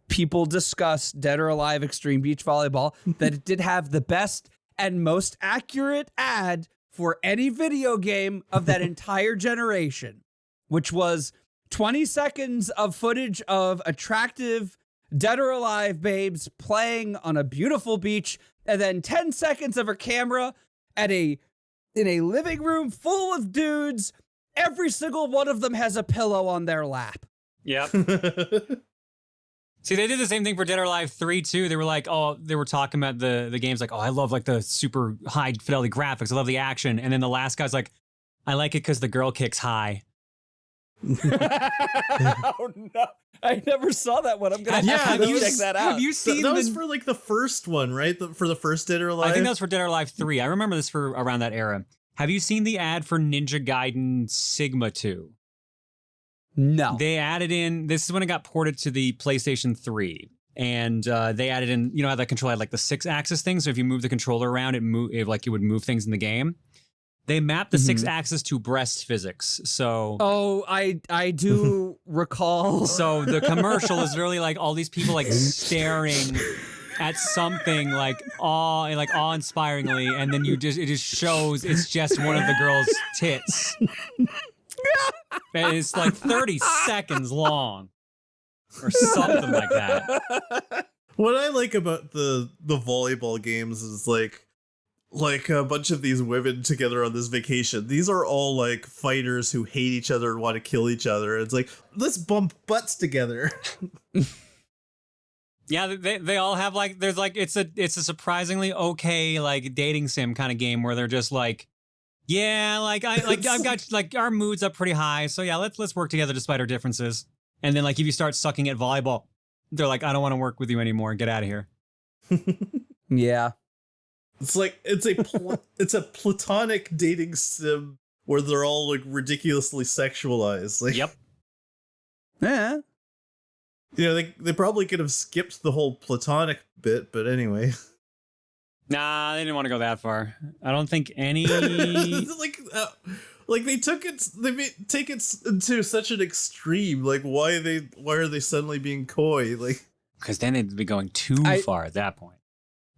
people discuss Dead or Alive Extreme Beach Volleyball that it did have the best and most accurate ad for any video game of that entire generation, which was 20 seconds of footage of attractive Dead or Alive babes playing on a beautiful beach, and then 10 seconds of a camera in a living room full of dudes. Every single one of them has a pillow on their lap.
Yep. See, they did the same thing for Dead or Alive 3 too. They were like, they were talking about the games like, I love like the super high fidelity graphics. I love the action. And then the last guy's like, I like it because the girl kicks high.
Oh no. I never saw that one. I'm going to have to check that out.
Have you seen
that was for like the first one, right? For the first Dead or Alive?
I think that was for Dead or Alive 3. I remember this for around that era. Have you seen the ad for Ninja Gaiden Sigma 2?
No.
They added in, this is when it got ported to the PlayStation 3. And they added in, how that control had like the 6-axis thing. So if you move the controller around, it would move things in the game. They mapped the 6-axis to breast physics. So
I do recall.
So the commercial is really like all these people like staring at something like awe-inspiringly, and then it just shows it's just one of the girl's tits. And it's like 30 seconds long or something like that.
What I like about the volleyball games is like a bunch of these women together on this vacation. These are all like fighters who hate each other and want to kill each other. It's like, let's bump butts together.
Yeah, they all have like, there's like, it's a surprisingly okay like dating sim kind of game where they're just like, yeah, like I've got like our mood's up pretty high, so yeah, let's work together despite our differences. And then like if you start sucking at volleyball, they're like, I don't want to work with you anymore. Get out of here.
Yeah.
It's like it's a platonic dating sim where they're all like ridiculously sexualized. Like,
yep.
Yeah.
They probably could have skipped the whole platonic bit, but anyway.
Nah, they didn't want to go that far. I don't think any
like they take it to such an extreme. Like why are they suddenly being coy? Like,
because then they'd be going too far at that point.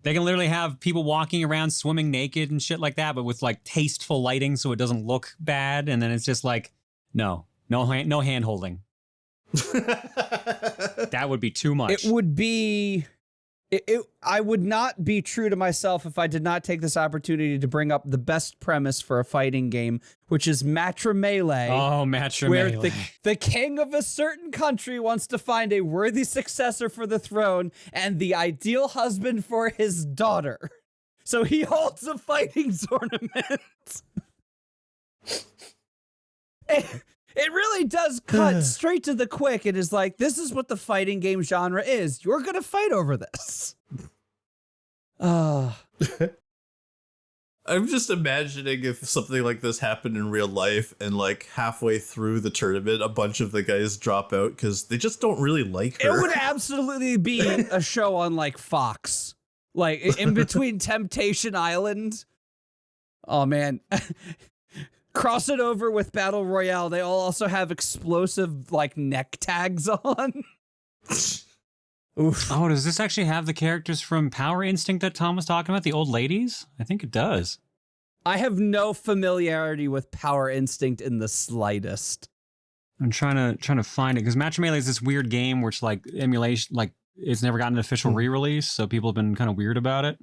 They can literally have people walking around swimming naked and shit like that, but with like tasteful lighting so it doesn't look bad. And then it's just like, no hand holding. That would be too much.
It would be. I would not be true to myself if I did not take this opportunity to bring up the best premise for a fighting game, which is Matrimele.
Oh, Matrimele.
Where the king of a certain country wants to find a worthy successor for the throne and the ideal husband for his daughter. So he holds a fighting tournament. It really does cut straight to the quick. It is like, this is what the fighting game genre is. You're going to fight over this.
I'm just imagining if something like this happened in real life and like halfway through the tournament, a bunch of the guys drop out because they just don't really like her.
It would absolutely be a show on like Fox, like in between Temptation Island. Oh man. Cross it over with Battle Royale. They all also have explosive like neck tags on. Oof.
Oh, does this actually have the characters from Power Instinct that Tom was talking about? The old ladies? I think it does.
I have no familiarity with Power Instinct in the slightest.
I'm trying to find it because Match Melee is this weird game which like emulation, like it's never gotten an official re-release, so people have been kind of weird about it.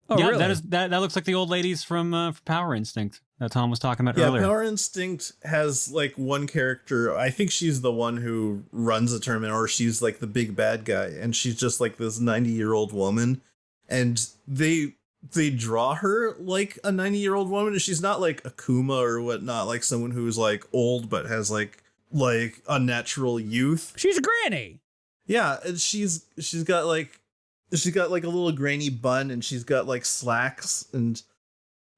Oh,
yeah,
really?
that looks like the old ladies from Power Instinct that Tom was talking about earlier.
Yeah, Power Instinct has like one character. I think she's the one who runs the tournament, or she's like the big bad guy, and she's just like this 90-year-old woman, and they draw her like a 90-year-old woman, and she's not like Akuma or whatnot, like someone who's like old but has like unnatural youth.
She's a granny.
Yeah, and she's got like a little granny bun, and she's got like slacks, and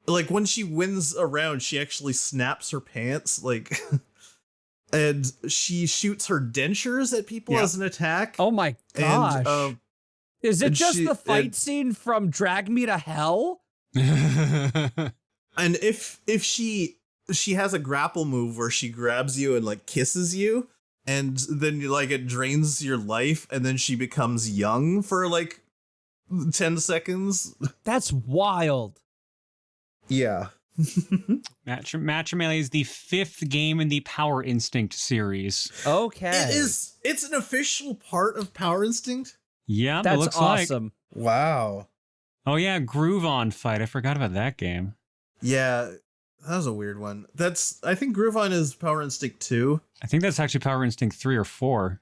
like when she wins a round, she actually snaps her pants, like, and she shoots her dentures at people as an attack.
Oh my gosh.
And,
is it just the fight scene from Drag Me to Hell?
And if she has a grapple move where she grabs you and like kisses you, and then like it drains your life, and then she becomes young for like 10 seconds. That's
wild.
Yeah.
Match Melee is the 5th game in the Power Instinct series.
Okay.
It's an official part of Power Instinct?
Yeah,
that's
it looks
awesome.
Like. Wow.
Oh yeah, Groove On Fight. I forgot about that game.
Yeah, that was a weird one. I think Groove On is Power Instinct 2.
I think that's actually Power Instinct 3 or 4.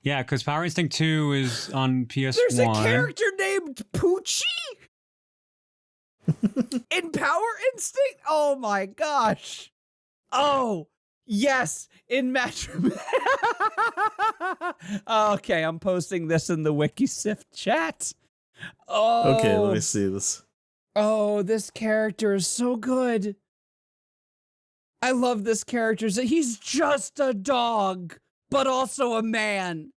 Yeah, because Power Instinct 2 is on PS1.
There's a character named Poochie in Power Instinct? Oh my gosh. Oh, yes, in Matrimony. Okay, I'm posting this in the Wiki Sift chat. Oh.
Okay, let me see this.
Oh, this character is so good. I love this character. He's just a dog, but also a man.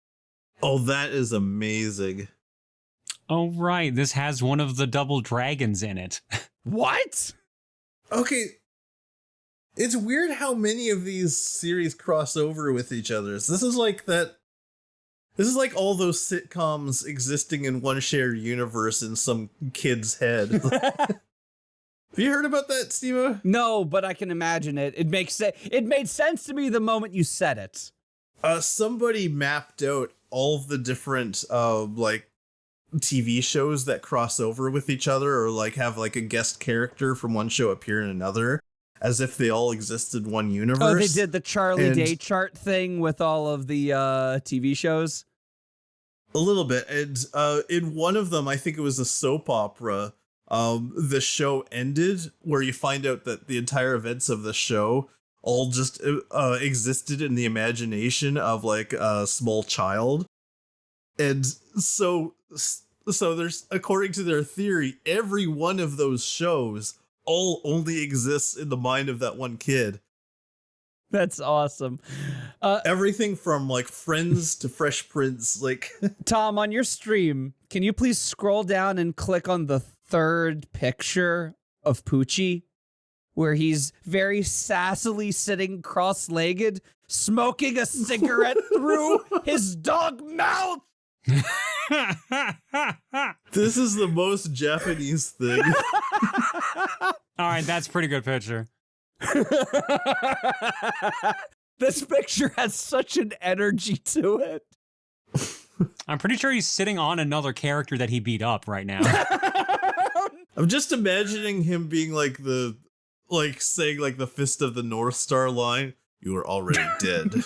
Oh, that is amazing.
Oh, right. This has one of the double dragons in it.
What?
Okay. It's weird how many of these series cross over with each other. This is like all those sitcoms existing in one shared universe in some kid's head. Have you heard about that, Stevo?
No, but I can imagine it. It makes sense. It made sense to me the moment you said it.
Somebody mapped out all of the different like TV shows that cross over with each other, or like have like a guest character from one show appear in another, as if they all exist in one universe.
Oh, they did the Charlie Day chart thing with all of the TV shows?
A little bit. And in one of them, I think it was a soap opera, the show ended where you find out that the entire events of the show all just existed in the imagination of like a small child. And so there's, according to their theory, every one of those shows all only exists in the mind of that one kid.
That's awesome.
Everything from like Friends to Fresh Prince. Like,
Tom, on your stream, can you please scroll down and click on the third picture of Poochie, where he's very sassily sitting cross-legged, smoking a cigarette through his dog mouth?
This is the most Japanese thing.
All right, that's a pretty good picture.
This picture has such an energy to it.
I'm pretty sure he's sitting on another character that he beat up right now.
I'm just imagining him being like saying like the Fist of the North Star line. You are already dead.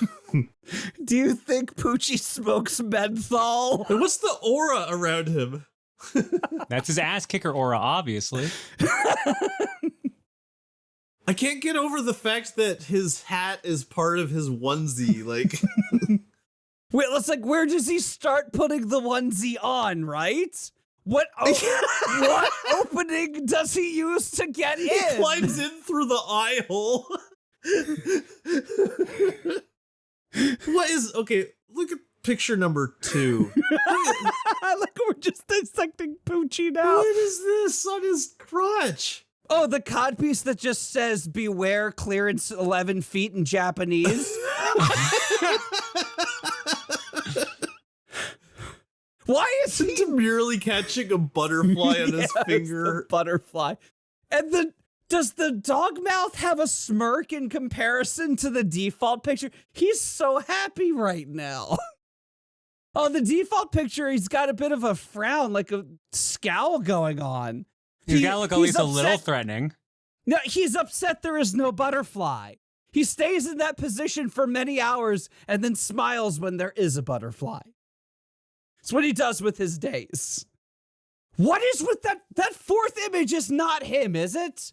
Do you think Poochie smokes menthol?
What's the aura around him?
That's his ass kicker aura, obviously.
I can't get over the fact that his hat is part of his onesie. Like,
wait, it's like, where does he start putting the onesie on, right? What opening does he use to get in?
He climbs in through the eye hole. Okay, look at picture number 2.
Look, we're just dissecting Poochie now.
What is this on his crotch?
Oh, the codpiece that just says beware clearance 11 feet in Japanese. Why is he
demurely catching a butterfly on his finger?
Butterfly. And does the dog mouth have a smirk in comparison to the default picture? He's so happy right now. Oh, the default picture, he's got a bit of a frown, like a scowl going on.
He's got to look at least a little threatening.
No, he's upset there is no butterfly. He stays in that position for many hours and then smiles when there is a butterfly. It's what he does with his days. What is with that? That fourth image is not him, is it?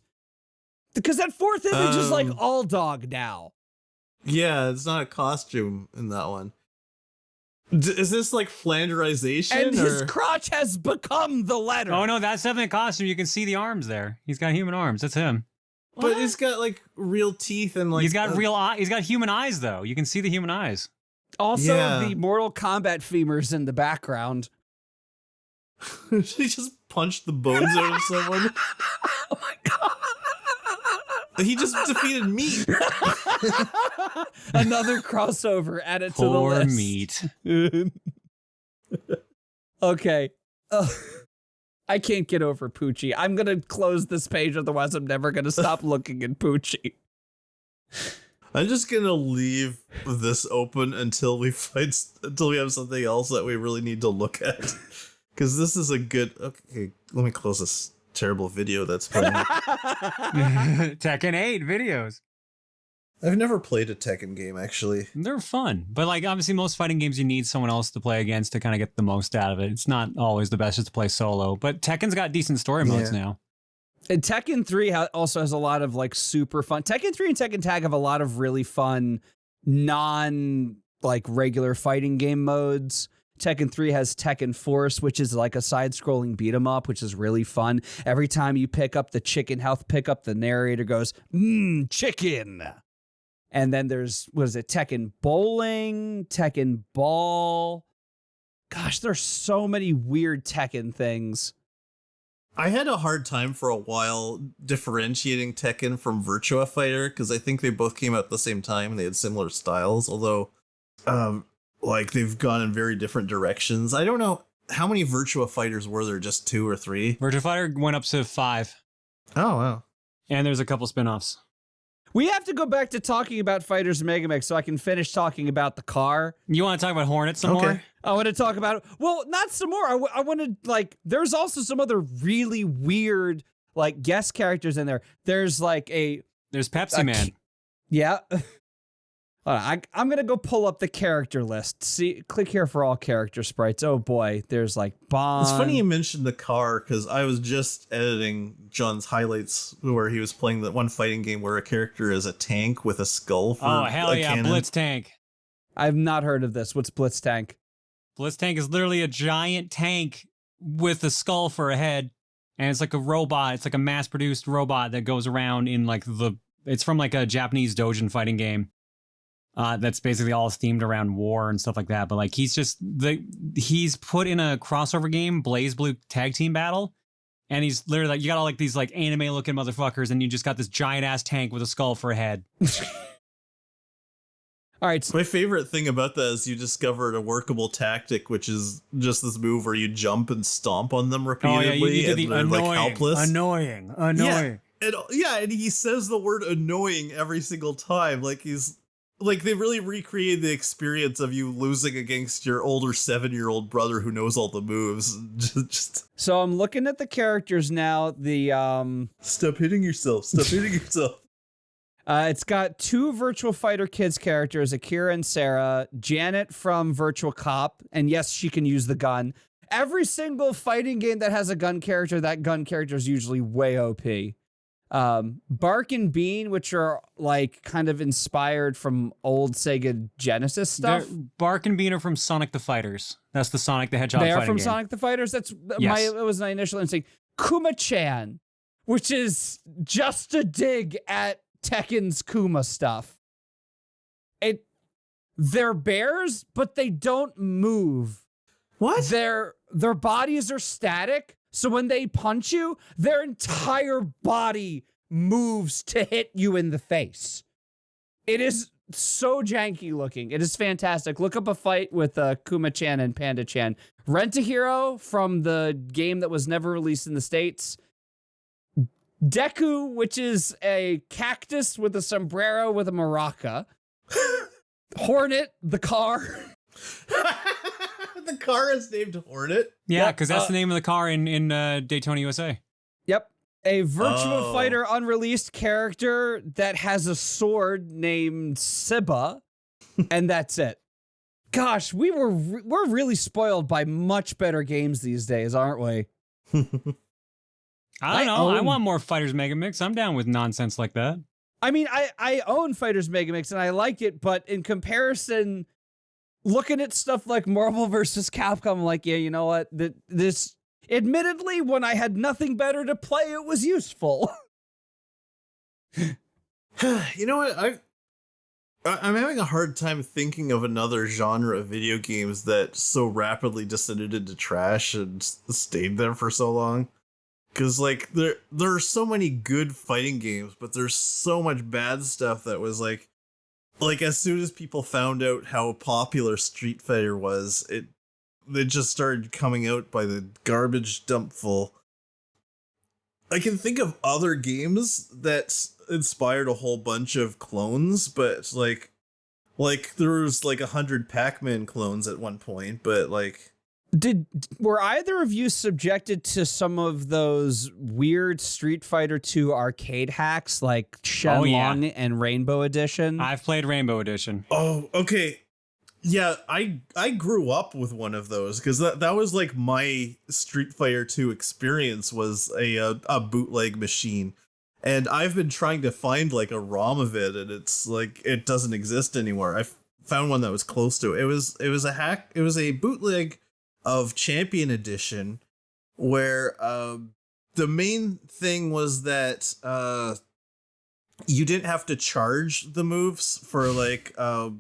Because that fourth image is like all dog now.
Yeah, it's not a costume in that one. Is this like Flanderization?
And his crotch has become the letter.
Oh no, that's definitely a costume. You can see the arms there. He's got human arms. That's him.
But he's got like real teeth and like
he's got real eyes. He's got human eyes though. You can see the human eyes.
Also, the Mortal Kombat femurs in the background.
He just punched the bones out of someone.
Oh my god.
He just defeated Meat.
Another crossover added to the list.
Meat.
Okay. I can't get over Poochie. I'm going to close this page, otherwise I'm never going to stop looking at Poochie.
I'm just going to leave this open until we have something else that we really need to look at. Because this is a good... Okay, let me close this terrible video that's playing.
Tekken 8 videos.
I've never played a Tekken game, actually.
They're fun. But like, obviously, most fighting games, you need someone else to play against to kind of get the most out of it. It's not always the best just to play solo. But Tekken's got decent story modes now.
And Tekken 3 also has a lot of like super fun. Tekken 3 and Tekken Tag have a lot of really fun, regular fighting game modes. Tekken 3 has Tekken Force, which is like a side-scrolling beat-em-up, which is really fun. Every time you pick up the chicken health pickup, the narrator goes, chicken. And then there's, Tekken Bowling, Tekken Ball. Gosh, there's so many weird Tekken things.
I had a hard time for a while differentiating Tekken from Virtua Fighter, because I think they both came out at the same time and they had similar styles, although... they've gone in very different directions. I don't know how many Virtua Fighters were there, just 2 or 3?
Virtua Fighter went up to 5.
Oh, wow.
And there's a couple spin-offs.
We have to go back to talking about Fighters Megamix so I can finish talking about the car.
You want to talk about Hornet some more?
I want to talk about it. Well, not some more. I want to, there's also some other really weird, guest characters in there. There's
There's Pepsi Man.
Yeah. I'm going to go pull up the character list. See, click here for all character sprites. Oh boy, there's Bond.
It's funny you mentioned the car, because I was just editing John's highlights where he was playing that one fighting game where a character is a tank with a skull for
Oh, hell yeah,
cannon.
Blitz Tank.
I've not heard of this. What's Blitz Tank?
Blitz Tank is literally a giant tank with a skull for a head. And it's like a robot. It's like a mass-produced robot that goes around in it's from a Japanese doujin fighting game. That's basically all themed around war and stuff like that. But he's he's put in a crossover game, Blaze Blue Tag Team Battle. And he's literally you got all these anime looking motherfuckers, and you just got this giant ass tank with a skull for a head.
All right.
My favorite thing about that is you discovered a workable tactic, which is just this move where you jump and stomp on them repeatedly.
Oh, yeah, you do the
and they're helpless.
Annoying.
Yeah, and he says the word annoying every single time. They really recreated the experience of you losing against your older 7-year-old brother who knows all the moves.
So I'm looking at the characters now.
Stop hitting yourself. Stop hitting yourself.
It's got 2 Virtua Fighter Kids characters, Akira and Sarah, Janet from Virtual Cop, and yes, she can use the gun, every single fighting game that has a gun character, that gun character is usually way OP. Bark and Bean, which are like kind of inspired from old Sega Genesis stuff.
Bark and Bean are from Sonic the Fighters. That's the Sonic the Hedgehog
They are
fighting
from
game.
Sonic the Fighters. That's
Yes.
it was my initial instinct. Kuma-chan, which is just a dig at Tekken's Kuma stuff. They're bears, but they don't move.
What?
Their bodies are static, so when they punch you, their entire body moves to hit you in the face. It is so janky looking. It is fantastic. Look up a fight with Kuma-chan and Panda-chan. Rent a Hero from the game that was never released in the States. Deku, which is a cactus with a sombrero with a maraca. Hornet, the car.
The car is named Hornet.
Yeah, because that's the name of the car in Daytona, USA.
Yep. A Virtua Fighter unreleased character that has a sword named Siba, and that's it. Gosh, we're really spoiled by much better games these days, aren't we?
I don't know. I want more Fighters Megamix. I'm down with nonsense like that.
I mean, I own Fighters Megamix and I like it, but in comparison, looking at stuff like Marvel vs. Capcom, I'm like, yeah, you know what? This, admittedly, when I had nothing better to play, it was useful.
You know what? I'm having a hard time thinking of another genre of video games that so rapidly descended into trash and stayed there for so long. Because, like, there are so many good fighting games, but there's so much bad stuff that was, like, as soon as people found out how popular Street Fighter was, it just started coming out by the garbage dump full. I can think of other games that inspired a whole bunch of clones, but, like there was, like, 100 Pac-Man clones at one point, but, like...
Were either of you subjected to some of those weird Street Fighter 2 arcade hacks like Shenlong and Rainbow Edition?
I've played Rainbow Edition.
Oh, okay. Yeah, I grew up with one of those because that was like my Street Fighter 2 experience was a bootleg machine. And I've been trying to find like a ROM of it, and it's like it doesn't exist anymore. I found one that was close to it. It was a hack. It was a bootleg of Champion Edition, where the main thing was that you didn't have to charge the moves for like Honda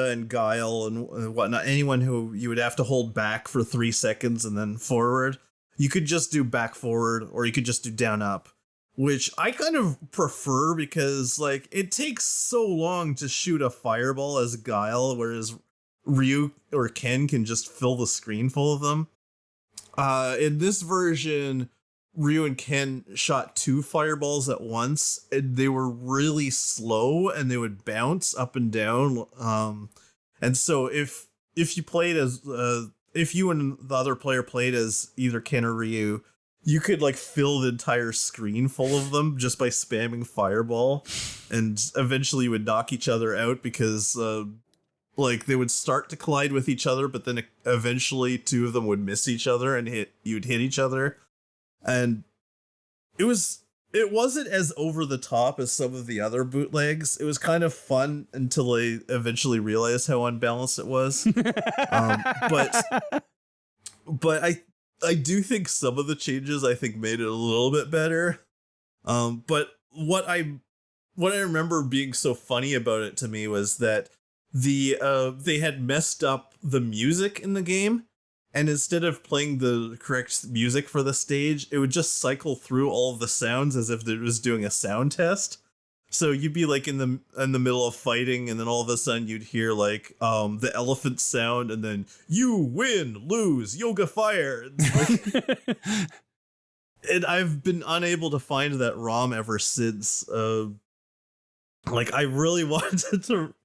and Guile and whatnot. Anyone who you would have to hold back for 3 seconds and then forward. You could just do back forward, or you could just do down up, which I kind of prefer because like it takes so long to shoot a fireball as Guile, whereas Ryu or Ken can just fill the screen full of them. In this version, Ryu and Ken shot 2 fireballs at once, and they were really slow and they would bounce up and down. And so if you played as if you and the other player played as either Ken or Ryu, you could like fill the entire screen full of them just by spamming fireball, and eventually you would knock each other out because like they would start to collide with each other, but then eventually 2 of them would miss each other and you'd hit each other. And it wasn't as over the top as some of the other bootlegs. It was kind of fun until I eventually realized how unbalanced it was. But I do think some of the changes I think made it a little bit better. But what I remember being so funny about it to me was that they had messed up the music in the game, and instead of playing the correct music for the stage, it would just cycle through all of the sounds as if it was doing a sound test. So you'd be like in the middle of fighting, and then all of a sudden you'd hear like the elephant sound, and then you win, lose, Yoga Fire. And I've been unable to find that ROM ever since. Like I really wanted to.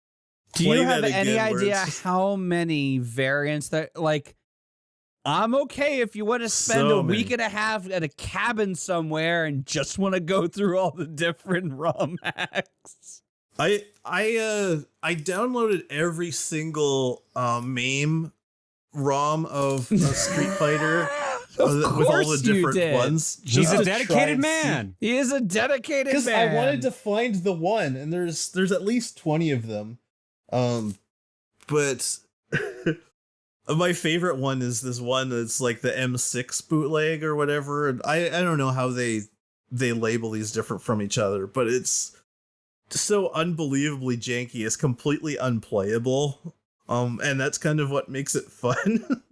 Do you have any idea how many variants that, like, I'm okay if you want to spend a week and a half at a cabin somewhere and just want to go through all the different ROM hacks.
I downloaded every single MAME ROM of Street Fighter with all the
you
different
did.
ones.
He's
just
a
to try
dedicated
and
man.
He is a dedicated
Because
man.
I wanted to find the one, and there's at least 20 of them. But my favorite one is this one that's like the M6 bootleg or whatever. And I don't know how they label these different from each other, but it's so unbelievably janky. It's completely unplayable. And that's kind of what makes it fun.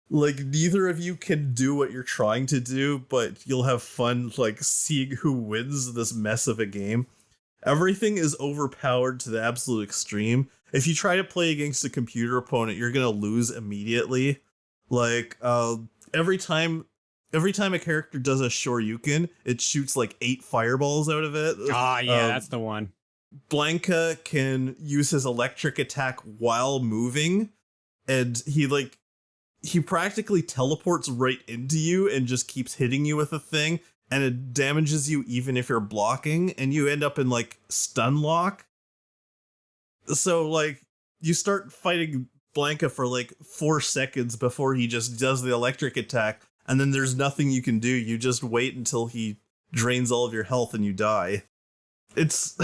Like, neither of you can do what you're trying to do, but you'll have fun, like, seeing who wins this mess of a game. Everything is overpowered to the absolute extreme. If you try to play against a computer opponent, you're gonna lose immediately. Like, every time a character does a Shoryuken, it shoots like 8 fireballs out of it.
Ah, yeah, that's the one.
Blanca can use his electric attack while moving, and he practically teleports right into you and just keeps hitting you with a thing, and it damages you even if you're blocking, and you end up in like stun lock. So like you start fighting Blanca for like 4 seconds before he just does the electric attack, and then there's nothing you can do. You just wait until he drains all of your health and you die. It's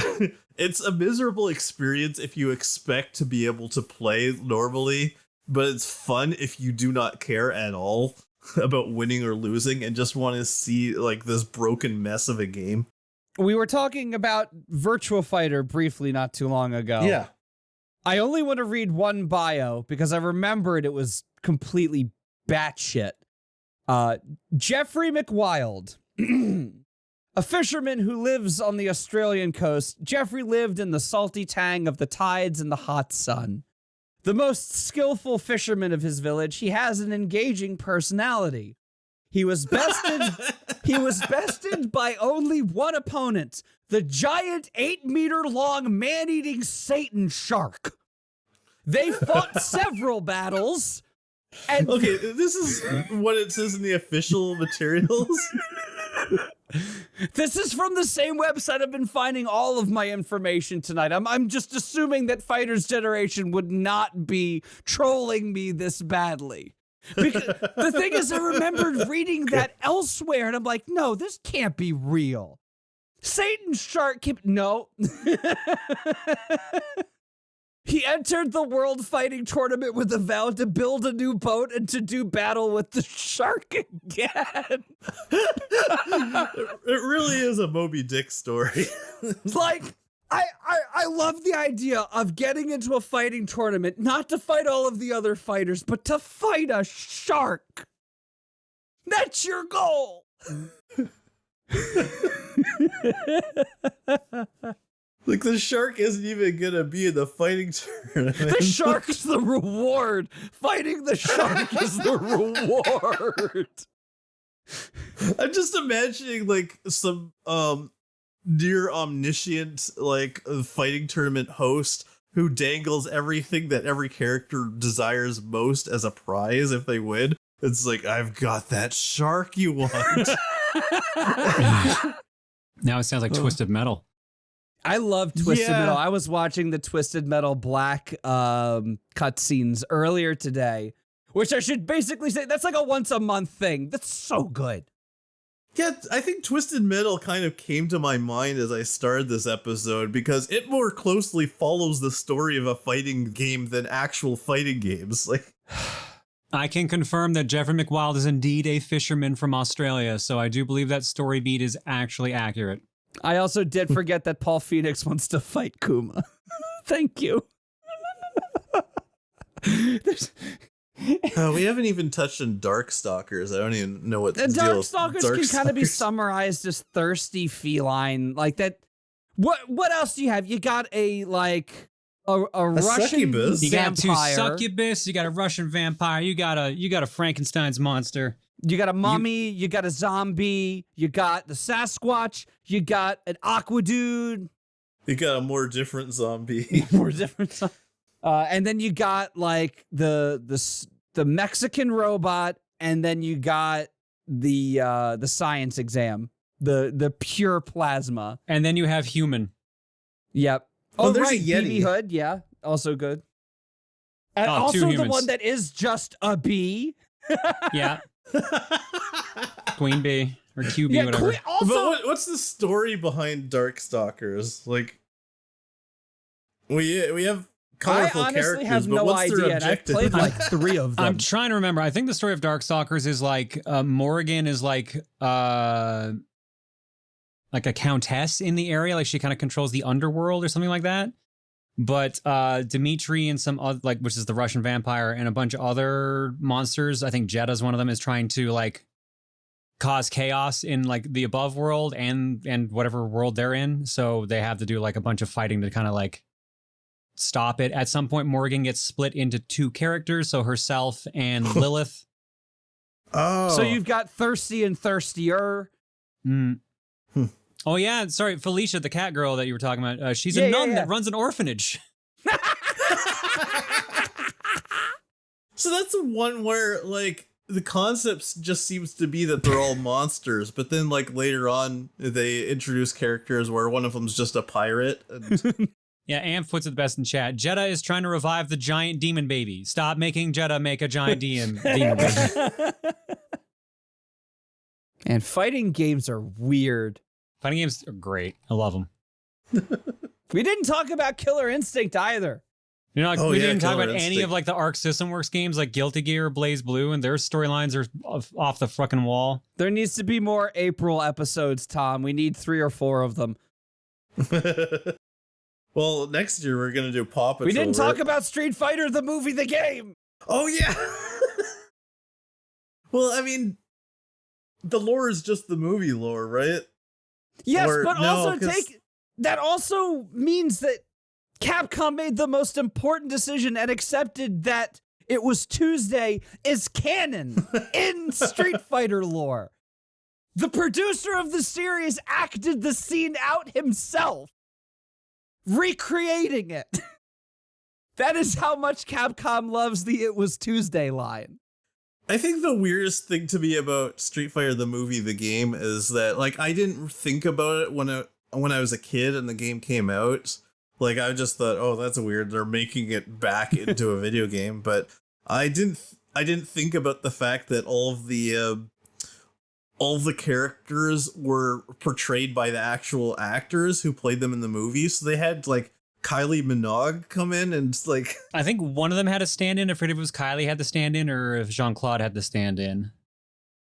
it's a miserable experience if you expect to be able to play normally, but it's fun if you do not care at all about winning or losing and just want to see like this broken mess of a game.
We were talking about Virtua Fighter briefly not too long ago.
Yeah.
I only want to read one bio because I remembered it was completely batshit. Jeffrey McWild. A fisherman who lives on the Australian coast, Jeffrey lived in the salty tang of the tides and the hot sun. The most skillful fisherman of his village, he has an engaging personality. He was bested by only one opponent, the giant 8-meter-long man-eating Satan shark. They fought several battles. And
Okay, this is what it says in the official materials.
this is from the same website I've been finding all of my information tonight. I'm just assuming that Fighters Generation would not be trolling me this badly. Because the thing is, I remembered reading that elsewhere, and I'm like, no, this can't be real. Satan Shark no. He entered the World Fighting Tournament with a vow to build a new boat and to do battle with the shark again.
It really is a Moby Dick story.
Like, I love the idea of getting into a fighting tournament, not to fight all of the other fighters, but to fight a shark. That's your goal.
Like, the shark isn't even gonna be in the fighting tournament.
The shark's the reward. Fighting the shark is the reward.
I'm just imagining like some near omniscient like fighting tournament host who dangles everything that every character desires most as a prize if they win. It's like, I've got that shark you want.
Now it sounds like Twisted Metal.
I love Twisted
Yeah.
Metal. I was watching the Twisted Metal Black cutscenes earlier today, which I should basically say that's like a once a month thing. That's so good.
Yeah, I think Twisted Metal kind of came to my mind as I started this episode because it more closely follows the story of a fighting game than actual fighting games. Like,
I can confirm that Jeffrey McWild is indeed a fisherman from Australia, so I do believe that story beat is actually accurate.
I also did forget that Paul Phoenix wants to fight Kuma. Thank you.
we haven't even touched on Darkstalkers. I don't even know what
The
the deal is.
Darkstalkers can kind of be summarized as thirsty feline, like that. What else do you have? You got a Russian
succubus.
You got two
vampire.
succubus, you got a Russian vampire, you got a Frankenstein's monster.
You got a mummy, you got a zombie, you got the Sasquatch, you got an aqua dude.
You got a more different zombie.
More different. And then you got like the Mexican robot, and then you got the science exam, the pure plasma,
And then you have human.
Yep.
Oh,
Oh,
there's
right,
a Yeti.
BB Hood, yeah, also good. And
two
also the
humans.
one that is just a bee.
Yeah. Queen bee or QB,
Yeah,
whatever.
But what's the story behind Darkstalkers? Like, we have colorful
I honestly
characters,
have
but
no
what's
idea.
their
And I've
objective?
played like 3 of them.
I'm trying to remember. I think the story of Darkstalkers is like Morrigan is like a countess in the area, like she kind of controls the underworld or something like that. But Dimitri and some other, like, which is the Russian vampire, and a bunch of other monsters, I think Jetta's one of them, is trying to like cause chaos in like the above world and whatever world they're in. So they have to do like a bunch of fighting to kind of like stop it. At some point, Morrigan gets split into 2 characters, so herself and Lilith.
Oh,
So you've got Thirsty and Thirstier.
Mm. Oh yeah, sorry, Felicia, the cat girl that you were talking about. She's
Yeah,
a
yeah,
nun
yeah.
that runs an orphanage.
so that's the one where like the concept just seems to be that they're all monsters, but then like later on they introduce characters where one of them's just a pirate. And
Yeah, Amp puts it the best in chat. Jetta is trying to revive the giant demon baby. Stop making Jetta make a giant demon baby.
And fighting games are weird.
Fighting games are great. I love them.
We didn't talk about Killer Instinct either.
You know, like,
Oh,
we
yeah,
didn't talk
Killer
about any
Instinct.
of like the Arc System Works games like Guilty Gear, Blaze Blue, and their storylines are off the fucking wall.
There needs to be more April episodes, Tom. We need 3 or 4 of them.
well, next year we're gonna do Paw Patrol.
We didn't talk
right?
about Street Fighter, the movie, the game.
Oh yeah. Well, I mean, the lore is just the movie lore, right?
Yes,
Or-
but
no,
also
'cause-
that also means that Capcom made the most important decision and accepted that it was Tuesday is canon in Street Fighter lore. The producer of the series acted the scene out himself, recreating it. That is how much Capcom loves the "It Was Tuesday" line.
I think the weirdest thing to me about Street Fighter the movie, the game, is that like I didn't think about it when I was a kid and the game came out. Like I just thought, oh, that's weird. They're making it back into a video game, but I didn't think about the fact that all of the characters were portrayed by the actual actors who played them in the movie. So they had like Kylie Minogue come in and like
I think one of them had a stand-in. I forget if it was Kylie had the stand-in or if Jean-Claude had the stand-in.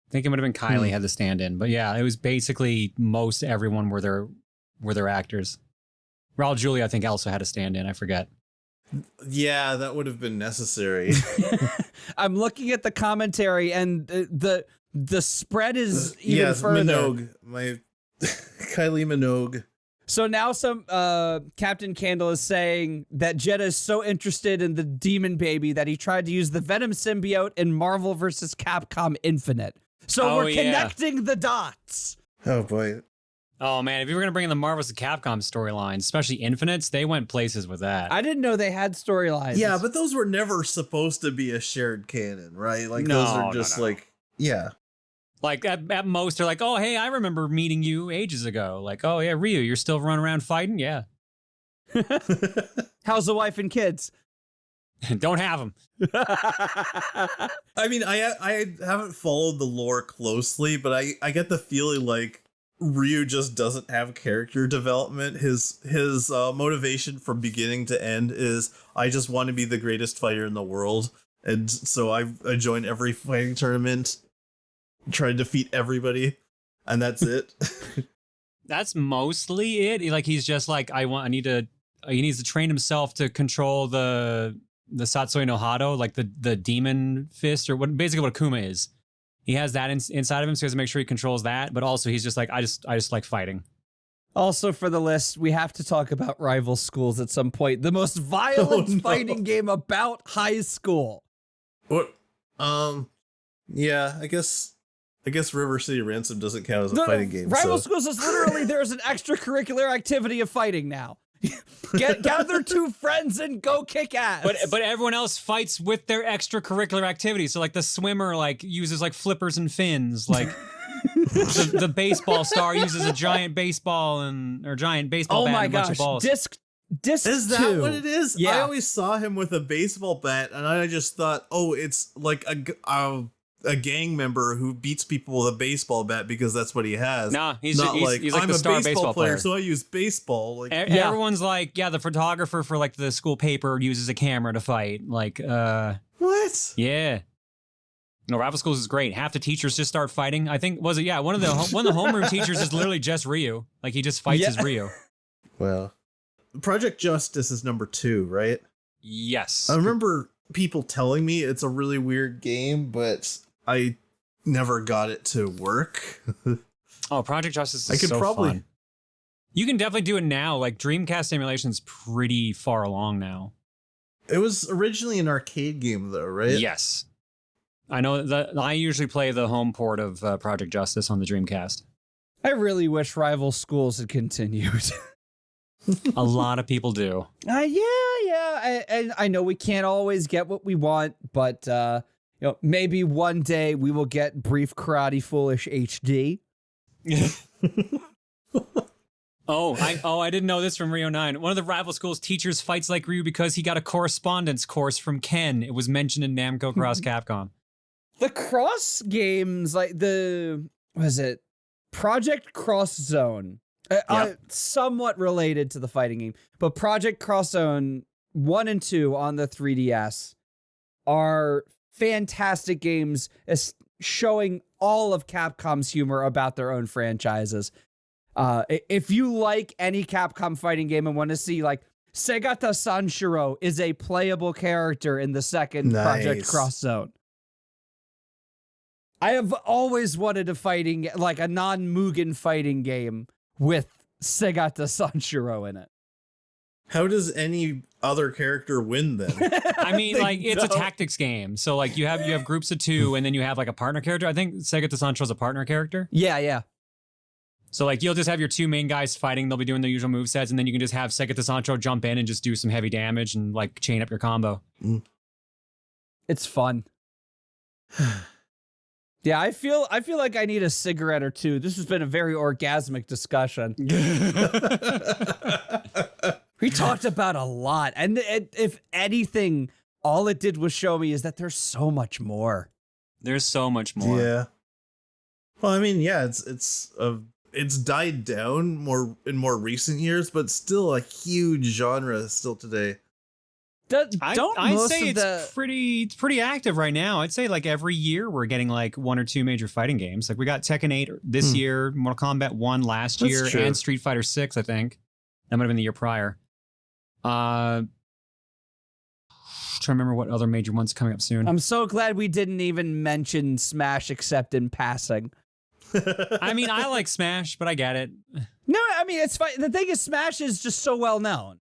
I think it might have been Kylie had the stand-in. But yeah, it was basically most everyone were their actors. Raul Julia, I think, also had a stand-in. I forget.
yeah, that would have been necessary.
I'm looking at the commentary, and the spread is even
yes,
further.
Minogue, my Kylie Minogue.
So now some Captain Candle is saying that Jetta is so interested in the demon baby that he tried to use the Venom symbiote in Marvel vs. Capcom Infinite. So
Oh,
we're
yeah.
connecting the dots.
Oh boy.
Oh man, if you were gonna bring in the Marvels of Capcom storylines, especially Infinites, they went places with that.
I didn't know they had storylines.
Yeah, but those were never supposed to be a shared canon, right? Like
No,
those are
no,
just
no.
like, yeah.
Like at most, they're like, "Oh, hey, I remember meeting you ages ago." Like, "Oh yeah, Ryu, you're still running around fighting?" Yeah,
How's the wife and kids?
don't have them.
I mean, I haven't followed the lore closely, but I get the feeling like Ryu just doesn't have character development. His motivation from beginning to end is I just want to be the greatest fighter in the world, and so I join every fighting tournament, try to defeat everybody, and that's it.
That's mostly it. Like he's just like, he needs to train himself to control the Satsui no Hado, like the demon fist, or basically what Akuma is. He has that inside of him, so he has to make sure he controls that. But also, he's just like, I just like fighting.
Also, for the list, we have to talk about Rival Schools at some point. The most violent fighting game about high school.
What? Yeah, I guess River City Ransom doesn't count as a fighting game.
Rival
so.
Schools is literally there's an extracurricular activity of fighting now. Gather 2 friends and go kick ass.
But everyone else fights with their extracurricular activities. So like the swimmer like uses like flippers and fins. Like the baseball star uses a giant baseball or giant baseball bat and a bunch of balls.
Disc
Is that
2.
what it is?
Yeah.
I always saw him with a baseball bat, and I just thought, oh, it's like a gang member who beats people with a baseball bat because that's what he has.
Nah, he's
not
like
I'm
the
a
star
baseball player,
player.
so I use baseball. Like,
Everyone's like, yeah, the photographer for like the school paper uses a camera to fight. Like,
what?
yeah. No, rival schools is great. Half the teachers just start fighting. I think one of the homeroom teachers is literally just Ryu. Like he just fights as Ryu.
Well, Project Justice is number 2, right?
Yes.
I remember people telling me it's a really weird game, but I never got it to work.
Oh, Project Justice is
I could
so
probably
fun. You can definitely do it now. Like Dreamcast emulation's pretty far along now.
It was originally an arcade game, though, right?
Yes. I know that I usually play the home port of Project Justice on the Dreamcast.
I really wish Rival Schools had continued.
A lot of people do.
I know we can't always get what we want, but maybe one day we will get Brief Karate Foolish HD.
I didn't know this from Rio 9. One of the rival schools teachers fights like Ryu because he got a correspondence course from Ken. It was mentioned in Namco Cross Capcom.
The cross games, like Project Cross Zone, somewhat related to the fighting game, but Project Cross Zone 1 and 2 on the 3DS are fantastic games, showing all of Capcom's humor about their own franchises. If you like any Capcom fighting game and want to see, like, Segata Sanshiro is a playable character in the second Project Cross Zone. I have always wanted a non-Mugen fighting game with Segata Sanshiro in it.
How does any other character win then?
I mean, like, it's a tactics game. So, like, you have groups of 2, and then you have, like, a partner character. I think Segata Sanshiro's a partner character.
Yeah.
So, like, you'll just have your 2 main guys fighting. They'll be doing their usual movesets, and then you can just have Segata Sanshiro jump in and just do some heavy damage and, like, chain up your combo.
It's fun. Yeah, I feel like I need a cigarette or two. This has been a very orgasmic discussion. We talked about a lot. And if anything, all it did was show me is that there's so much more.
There's so much more.
Yeah. Well, I mean, yeah, it's died down in more recent years, but still a huge genre still today.
I'd say it's pretty active right now. I'd say like every year we're getting like 1 or 2 major fighting games. Like we got Tekken 8 this year, Mortal Kombat 1 last year,
true.
and Street Fighter 6, I think. That might have been the year prior. Trying to remember what other major ones coming up soon.
I'm so glad we didn't even mention Smash except in passing.
I mean, I like Smash, but I get it.
No, I mean, it's fine. The thing is, Smash is just so well known.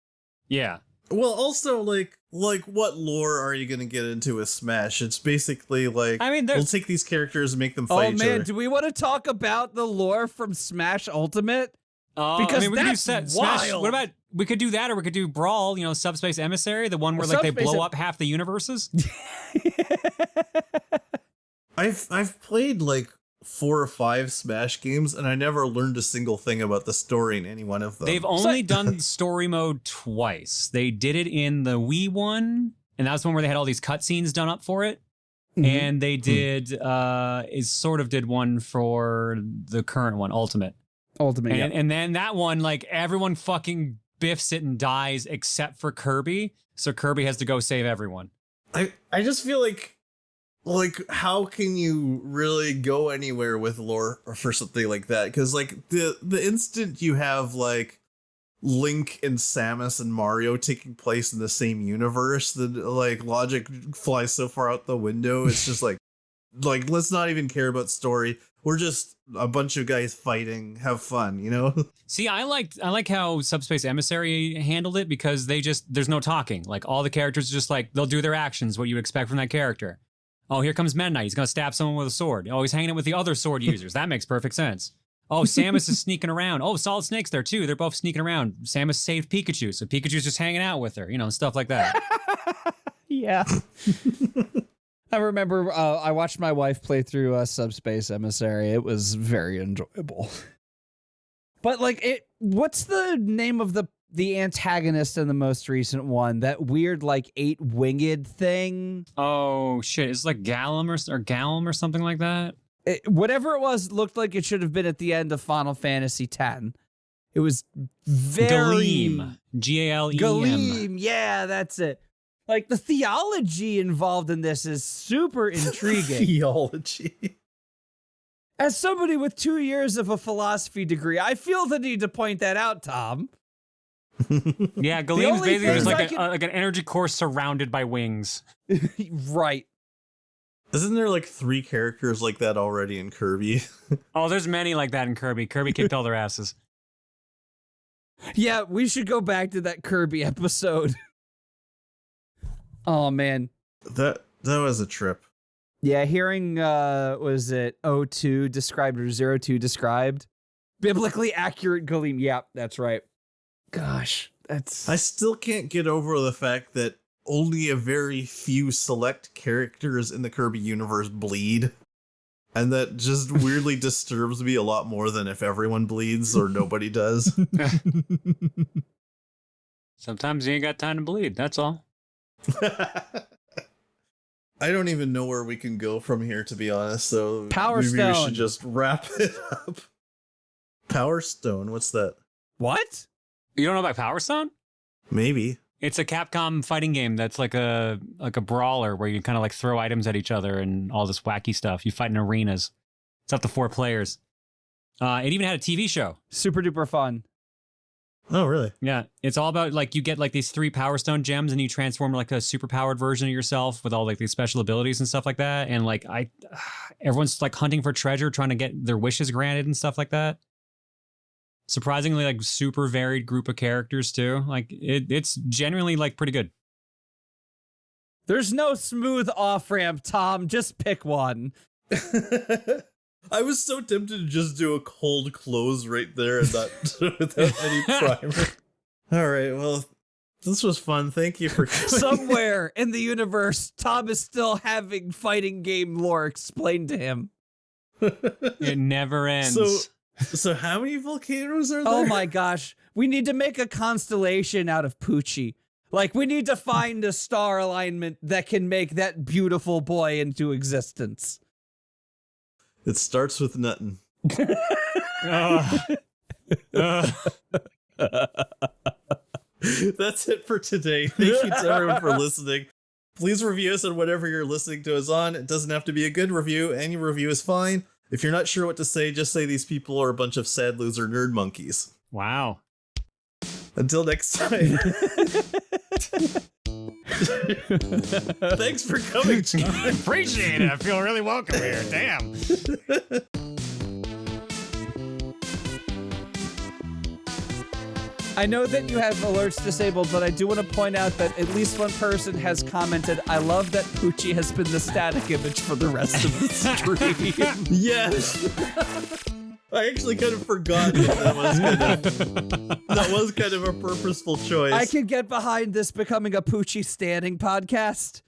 Yeah.
Well, also, like what lore are you going to get into with Smash? It's basically like, I mean, we'll take these characters and make them fight each other. Oh, man,
do we want to talk about the lore from Smash Ultimate?
Because I mean, we that's could do Smash. What about, we could do that, or we could do Brawl, Subspace Emissary, the one where like they blow up half the universes?
I've played like 4 or 5 Smash games, and I never learned a single thing about the story in any one of them.
They've only done story mode twice. They did it in the Wii one, and that was the one where they had all these cutscenes done up for it. Mm-hmm. And they did, did one for the current one, Ultimate. And then that one, like, everyone fucking biffs it and dies except for Kirby. So Kirby has to go save everyone.
I just feel like how can you really go anywhere with lore or for something like that? Because like the instant you have like Link and Samus and Mario taking place in the same universe, the like logic flies so far out the window. It's just like let's not even care about story. We're just a bunch of guys fighting, have fun, See, I like how Subspace Emissary handled it, because there's no talking. Like all the characters just like they'll do their actions, what you expect from that character. Oh, here comes Meta Knight. He's going to stab someone with a sword. Oh, he's hanging out with the other sword users. That makes perfect sense. Oh, Samus is sneaking around. Oh, Solid Snake's there too. They're both sneaking around. Samus saved Pikachu, so Pikachu's just hanging out with her, stuff like that.
Yeah. I remember I watched my wife play through Subspace Emissary. It was very enjoyable. But like, what's the name of the the antagonist in the most recent one, that weird like 8-winged thing.
Oh shit! It's like Gallum or Gallum or something like that.
Whatever it was, looked like it should have been at the end of Final Fantasy X. It was very
Galeem. Galem.
Galeem, yeah, that's it. Like the theology involved in this is super intriguing.
Theology.
As somebody with 2 years of a philosophy degree, I feel the need to point that out, Tom.
Yeah, Galeem's basically just like,
I
like an energy core surrounded by wings.
Right.
Isn't there like 3 characters like that already in Kirby?
Oh, there's many like that in Kirby. Kirby kicked all their asses.
Yeah, we should go back to that Kirby episode. Oh, man.
That was a trip.
Yeah, hearing, was it 02 described or 02 described? Biblically accurate Galeem. Yeah, that's right. Gosh, that's...
I still can't get over the fact that only a very few select characters in the Kirby universe bleed. And that just weirdly disturbs me a lot more than if everyone bleeds or nobody does.
Sometimes you ain't got time to bleed, that's all.
I don't even know where we can go from here, to be honest, so
Power
maybe
Stone.
we should just wrap it up. Power Stone, what's that?
What?
You don't know about Power Stone?
Maybe.
It's a Capcom fighting game that's like a brawler where you kind of like throw items at each other and all this wacky stuff. You fight in arenas. It's up to 4 players. It even had a TV show.
Super duper fun.
Oh, really?
Yeah, it's all about like you get like these 3 Power Stone gems and you transform like a super powered version of yourself with all like these special abilities and stuff like that. And like everyone's like hunting for treasure, trying to get their wishes granted and stuff like that. Surprisingly, like super varied group of characters too. Like it's genuinely like pretty good.
There's no smooth off ramp, Tom. Just pick one.
I was so tempted to just do a cold close right there and not without any primer. All right, well, this was fun. Thank you for coming.
Somewhere in the universe, Tom is still having fighting game lore explained to him.
It never ends.
So how many volcanoes are there?
Oh my gosh. We need to make a constellation out of Poochie. Like, we need to find a star alignment that can make that beautiful boy into existence.
It starts with nothing. That's it for today. Thank you to everyone for listening. Please review us on whatever you're listening to us on. It doesn't have to be a good review. Any review is fine. If you're not sure what to say, just say these people are a bunch of sad loser nerd monkeys.
Wow.
Until next time. Thanks for coming, John.
Appreciate it. I feel really welcome here. Damn.
I know that you have alerts disabled, but I do want to point out that at least one person has commented, I love that Poochie has been the static image for the rest of the stream.
Yes. I actually kind of forgot that was kind of a purposeful choice.
I can get behind this becoming a Poochie standing podcast.